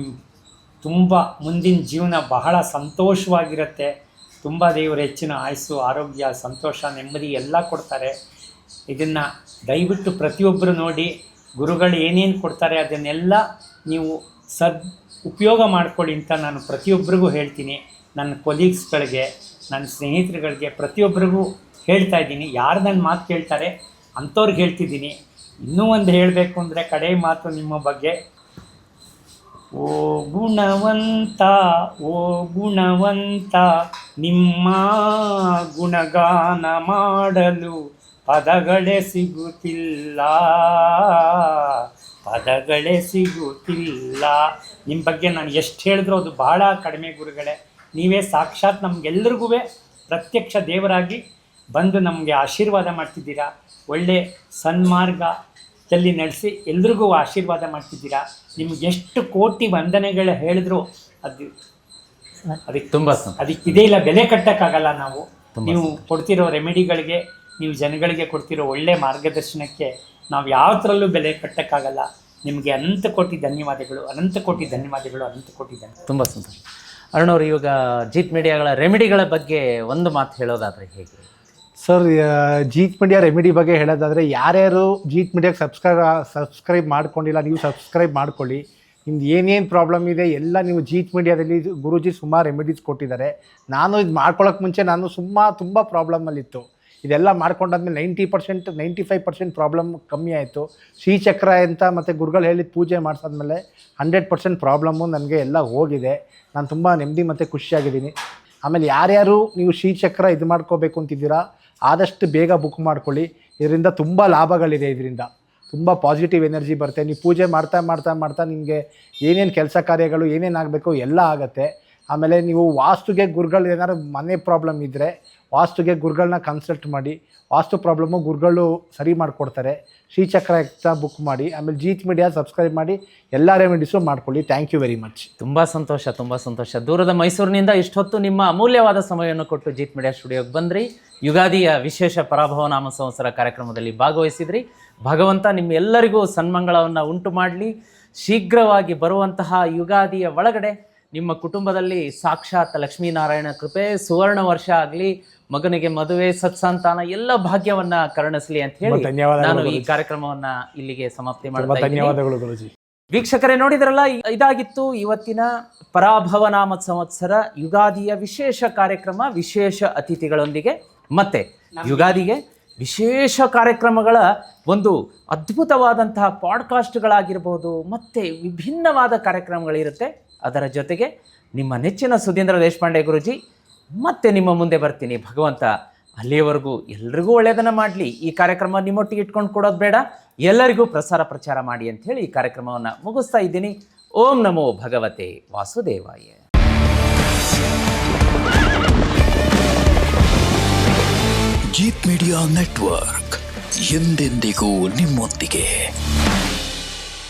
ತುಂಬ ಮುಂದಿನ ಜೀವನ ಬಹಳ ಸಂತೋಷವಾಗಿರುತ್ತೆ. ತುಂಬ ದೇವರು ಹೆಚ್ಚಿನ ಆಯುಸ್ಸು, ಆರೋಗ್ಯ, ಸಂತೋಷ, ನೆಮ್ಮದಿ ಎಲ್ಲ ಕೊಡ್ತಾರೆ. ಇದನ್ನು ದಯವಿಟ್ಟು ಪ್ರತಿಯೊಬ್ಬರು ನೋಡಿ. ಗುರುಗಳು ಏನೇನು ಕೊಡ್ತಾರೆ ಅದನ್ನೆಲ್ಲ ನೀವು ಉಪಯೋಗ ಮಾಡ್ಕೊಳ್ಳಿ ಅಂತ ನಾನು ಪ್ರತಿಯೊಬ್ಬರಿಗೂ ಹೇಳ್ತೀನಿ. ನನ್ನ ಕೊಲೀಗ್ಸ್ಗಳಿಗೆ, ನನ್ನ ಸ್ನೇಹಿತರುಗಳಿಗೆ, ಪ್ರತಿಯೊಬ್ಬರಿಗೂ ಹೇಳ್ತಾ ಇದ್ದೀನಿ. ಯಾರು ನನ್ನ ಮಾತು ಕೇಳ್ತಾರೆ ಅಂಥವ್ರಿಗೆ ಹೇಳ್ತಿದ್ದೀನಿ. ಇನ್ನೂ ಒಂದು ಹೇಳಬೇಕು ಅಂದರೆ ಕಡೆ ಮಾತು ನಿಮ್ಮ ಬಗ್ಗೆ. ಓ ಗುಣವಂತ, ಓ ಗುಣವಂತ, ನಿಮ್ಮ ಗುಣಗಾನ ಮಾಡಲು ಪದಗಳೇ ಸಿಗುತ್ತಿಲ್ಲ, ಪದಗಳೇ ಸಿಗುತ್ತಿಲ್ಲ. ನಿಮ್ಮ ಬಗ್ಗೆ ನಾನು ಎಷ್ಟು ಹೇಳಿದ್ರು ಅದು ಭಾಳ ಕಡಿಮೆ ಗುರುಗಳೇ. ನೀವೇ ಸಾಕ್ಷಾತ್ ನಮಗೆಲ್ಲರಿಗೂ ಪ್ರತ್ಯಕ್ಷ ದೇವರಾಗಿ ಬಂದು ನಮಗೆ ಆಶೀರ್ವಾದ ಮಾಡ್ತಿದ್ದೀರಾ. ಒಳ್ಳೆ ಸನ್ಮಾರ್ಗದಲ್ಲಿ ನಡೆಸಿ ಎಲ್ರಿಗೂ ಆಶೀರ್ವಾದ ಮಾಡ್ತಿದ್ದೀರಾ. ನಿಮ್ಗೆ ಎಷ್ಟು ಕೋಟಿ ವಂದನೆಗಳು ಹೇಳಿದ್ರು ಅದಕ್ಕೆ ತುಂಬ ಅದಕ್ಕೆ ಇದೇ ಇಲ್ಲ, ಬೆಲೆ ಕಟ್ಟೋಕ್ಕಾಗಲ್ಲ. ನಾವು ನೀವು ಕೊಡ್ತಿರೋ ರೆಮಿಡಿಗಳಿಗೆ, ನೀವು ಜನಗಳಿಗೆ ಕೊಡ್ತಿರೋ ಒಳ್ಳೆ ಮಾರ್ಗದರ್ಶನಕ್ಕೆ ನಾವು ಯಾವ ಥರಲ್ಲೂ ಬೆಲೆ ಕಟ್ಟೋಕ್ಕಾಗಲ್ಲ. ನಿಮಗೆ ಅನಂತ ಕೋಟಿ ಧನ್ಯವಾದಗಳು, ಅನಂತ ಕೋಟಿ ಧನ್ಯವಾದಗಳು, ಅನಂತ ಕೋಟಿ ಧನ್ಯವಾದ. ತುಂಬ ಸಂತೋಷ. ಅರುಣವ್ರು, ಇವಾಗ ಜೀತ್ ಮೀಡಿಯಾಗಳ ರೆಮಿಡಿಗಳ ಬಗ್ಗೆ ಒಂದು ಮಾತು ಹೇಳೋದಾದರೆ ಹೇಗೆ ಸರ್? ಜೀತ್ ಮೀಡಿಯಾ ರೆಮಿಡಿ ಬಗ್ಗೆ ಹೇಳೋದಾದರೆ, ಯಾರ್ಯಾರು ಜೀತ್ ಮೀಡಿಯಾಗೆ ಸಬ್ಸ್ಕ್ರೈಬ್ ಮಾಡ್ಕೊಂಡಿಲ್ಲ, ನೀವು ಸಬ್ಸ್ಕ್ರೈಬ್ ಮಾಡ್ಕೊಳ್ಳಿ. ನಿಮ್ದು ಏನೇನು ಪ್ರಾಬ್ಲಮ್ ಇದೆ ಎಲ್ಲ ನೀವು ಜೀತ್ ಮೀಡಿಯಾದಲ್ಲಿ ಗುರೂಜಿ ಸುಮಾರು ರೆಮಿಡೀಸ್ ಕೊಟ್ಟಿದ್ದಾರೆ. ನಾನು ಇದು ಮಾಡ್ಕೊಳ್ಳೋಕೆ ಮುಂಚೆ ನಾನು ತುಂಬ ಪ್ರಾಬ್ಲಮಲ್ಲಿತ್ತು. ಇದೆಲ್ಲ ಮಾಡ್ಕೊಂಡಾದ್ಮೇಲೆ 90% 95% ಪ್ರಾಬ್ಲಮ್ ಕಮ್ಮಿ ಆಯಿತು. ಶ್ರೀಚಕ್ರ ಅಂತ ಮತ್ತು ಗುರುಗಳು ಹೇಳಿದ ಪೂಜೆ ಮಾಡಿಸಾದ್ಮೇಲೆ 100% ಪ್ರಾಬ್ಲಮ್ಮು ನನಗೆ ಎಲ್ಲ ಹೋಗಿದೆ. ನಾನು ತುಂಬ ನೆಮ್ಮದಿ ಮತ್ತು ಖುಷಿಯಾಗಿದ್ದೀನಿ. ಆಮೇಲೆ ಯಾರ್ಯಾರು ನೀವು ಶ್ರೀಚಕ್ರ ಇದು ಮಾಡ್ಕೋಬೇಕು ಅಂತಿದ್ದೀರಾ, ಆದಷ್ಟು ಬೇಗ ಬುಕ್ ಮಾಡ್ಕೊಳ್ಳಿ. ಇದರಿಂದ ತುಂಬ ಲಾಭಗಳಿದೆ. ಇದರಿಂದ ತುಂಬ ಪಾಸಿಟಿವ್ ಎನರ್ಜಿ ಬರುತ್ತೆ. ನೀವು ಪೂಜೆ ಮಾಡ್ತಾ ನಿಮಗೆ ಏನೇನು ಕೆಲಸ ಕಾರ್ಯಗಳು ಏನೇನು ಆಗಬೇಕು ಎಲ್ಲ ಆಗುತ್ತೆ. ಆಮೇಲೆ ನೀವು ವಾಸ್ತುಗೆ ಗುರುಗಳು ಏನಾದ್ರು ಮನೆ ಪ್ರಾಬ್ಲಮ್ ಇದ್ದರೆ ವಾಸ್ತುಗೆ ಗುರುಗಳನ್ನ ಕನ್ಸಲ್ಟ್ ಮಾಡಿ. ವಾಸ್ತು ಪ್ರಾಬ್ಲಮ್ಮು ಗುರುಗಳು ಸರಿ ಮಾಡಿಕೊಡ್ತಾರೆ. ಶ್ರೀಚಕ್ರ ಬುಕ್ ಮಾಡಿ. ಆಮೇಲೆ ಜೀತ್ ಮೀಡಿಯಾ ಸಬ್ಸ್ಕ್ರೈಬ್ ಮಾಡಿ. ಎಲ್ಲ ರೆಮಿಡೀಸು ಮಾಡ್ಕೊಳ್ಳಿ. Thank you very much. ತುಂಬ ಸಂತೋಷ. ದೂರದ ಮೈಸೂರಿನಿಂದ ಇಷ್ಟೊತ್ತು ನಿಮ್ಮ ಅಮೂಲ್ಯವಾದ ಸಮಯವನ್ನು ಕೊಟ್ಟು ಜೀತ್ ಮೀಡಿಯಾ ಸ್ಟುಡಿಯೋಗೆ ಬಂದ್ರಿ. ಯುಗಾದಿಯ ವಿಶೇಷ ಪರಾಭವ ನಾಮ ಸಂವತ್ಸರ ಕಾರ್ಯಕ್ರಮದಲ್ಲಿ ಭಾಗವಹಿಸಿದ್ರಿ. ಭಗವಂತ ನಿಮ್ಮೆಲ್ಲರಿಗೂ ಸನ್ಮಂಗಳವನ್ನು ಉಂಟು ಮಾಡಲಿ. ಶೀಘ್ರವಾಗಿ ಬರುವಂತಹ ಯುಗಾದಿಯ ಒಳಗಡೆ ನಿಮ್ಮ ಕುಟುಂಬದಲ್ಲಿ ಸಾಕ್ಷಾತ್ ಲಕ್ಷ್ಮೀನಾರಾಯಣ ಕೃಪೆ, ಸುವರ್ಣ ವರ್ಷ ಆಗಲಿ, ಮಗನಿಗೆ ಮದುವೆ, ಸತ್ಸಂತಾನ ಎಲ್ಲ ಭಾಗ್ಯವನ್ನ ಕರುಣಿಸಲಿ ಅಂತ ಹೇಳಿ ನಾನು ಈ ಕಾರ್ಯಕ್ರಮವನ್ನ ಇಲ್ಲಿಗೆ ಸಮಾಪ್ತಿ ಮಾಡ್ತಾ ಧನ್ಯವಾದಗಳು. ವೀಕ್ಷಕರೇ, ನೋಡಿದ್ರಲ್ಲ, ಇದಾಗಿತ್ತು ಇವತ್ತಿನ ಪರಾಭವ ನಾಮ ಸಂವತ್ಸರ ಯುಗಾದಿಯ ವಿಶೇಷ ಕಾರ್ಯಕ್ರಮ, ವಿಶೇಷ ಅತಿಥಿಗಳೊಂದಿಗೆ. ಮತ್ತೆ ಯುಗಾದಿಗೆ ವಿಶೇಷ ಕಾರ್ಯಕ್ರಮಗಳ ಒಂದು ಅದ್ಭುತವಾದಂತಹ ಪಾಡ್ಕಾಸ್ಟ್ಗಳಾಗಿರ್ಬೋದು, ಮತ್ತೆ ವಿಭಿನ್ನವಾದ ಕಾರ್ಯಕ್ರಮಗಳಿರುತ್ತೆ. ಅದರ ಜೊತೆಗೆ ನಿಮ್ಮ ನೆಚ್ಚಿನ ಸುಧೀಂದ್ರ ದೇಶಪಾಂಡೆ ಗುರೂಜಿ ಮತ್ತೆ ನಿಮ್ಮ ಮುಂದೆ ಬರ್ತೀನಿ. ಭಗವಂತ ಅಲ್ಲಿಯವರೆಗೂ ಎಲ್ರಿಗೂ ಒಳ್ಳೆಯದನ್ನು ಮಾಡಲಿ. ಈ ಕಾರ್ಯಕ್ರಮ ನಿಮ್ಮೊಟ್ಟಿಗೆ ಇಟ್ಕೊಂಡು ಕೊಡೋದು ಬೇಡ, ಎಲ್ಲರಿಗೂ ಪ್ರಚಾರ ಮಾಡಿ ಅಂತ ಹೇಳಿ ಈ ಕಾರ್ಯಕ್ರಮವನ್ನು ಮುಗಿಸ್ತಾ ಇದ್ದೀನಿ. ಓಂ ನಮೋ ಭಗವತೆ ವಾಸುದೇವಾಯ. ಜೀತ್ ಮೀಡಿಯಾ ನೆಟ್ವರ್ಕ್ ಎಂದೆಂದಿಗೂ ನಿಮ್ಮೊಂದಿಗೆ.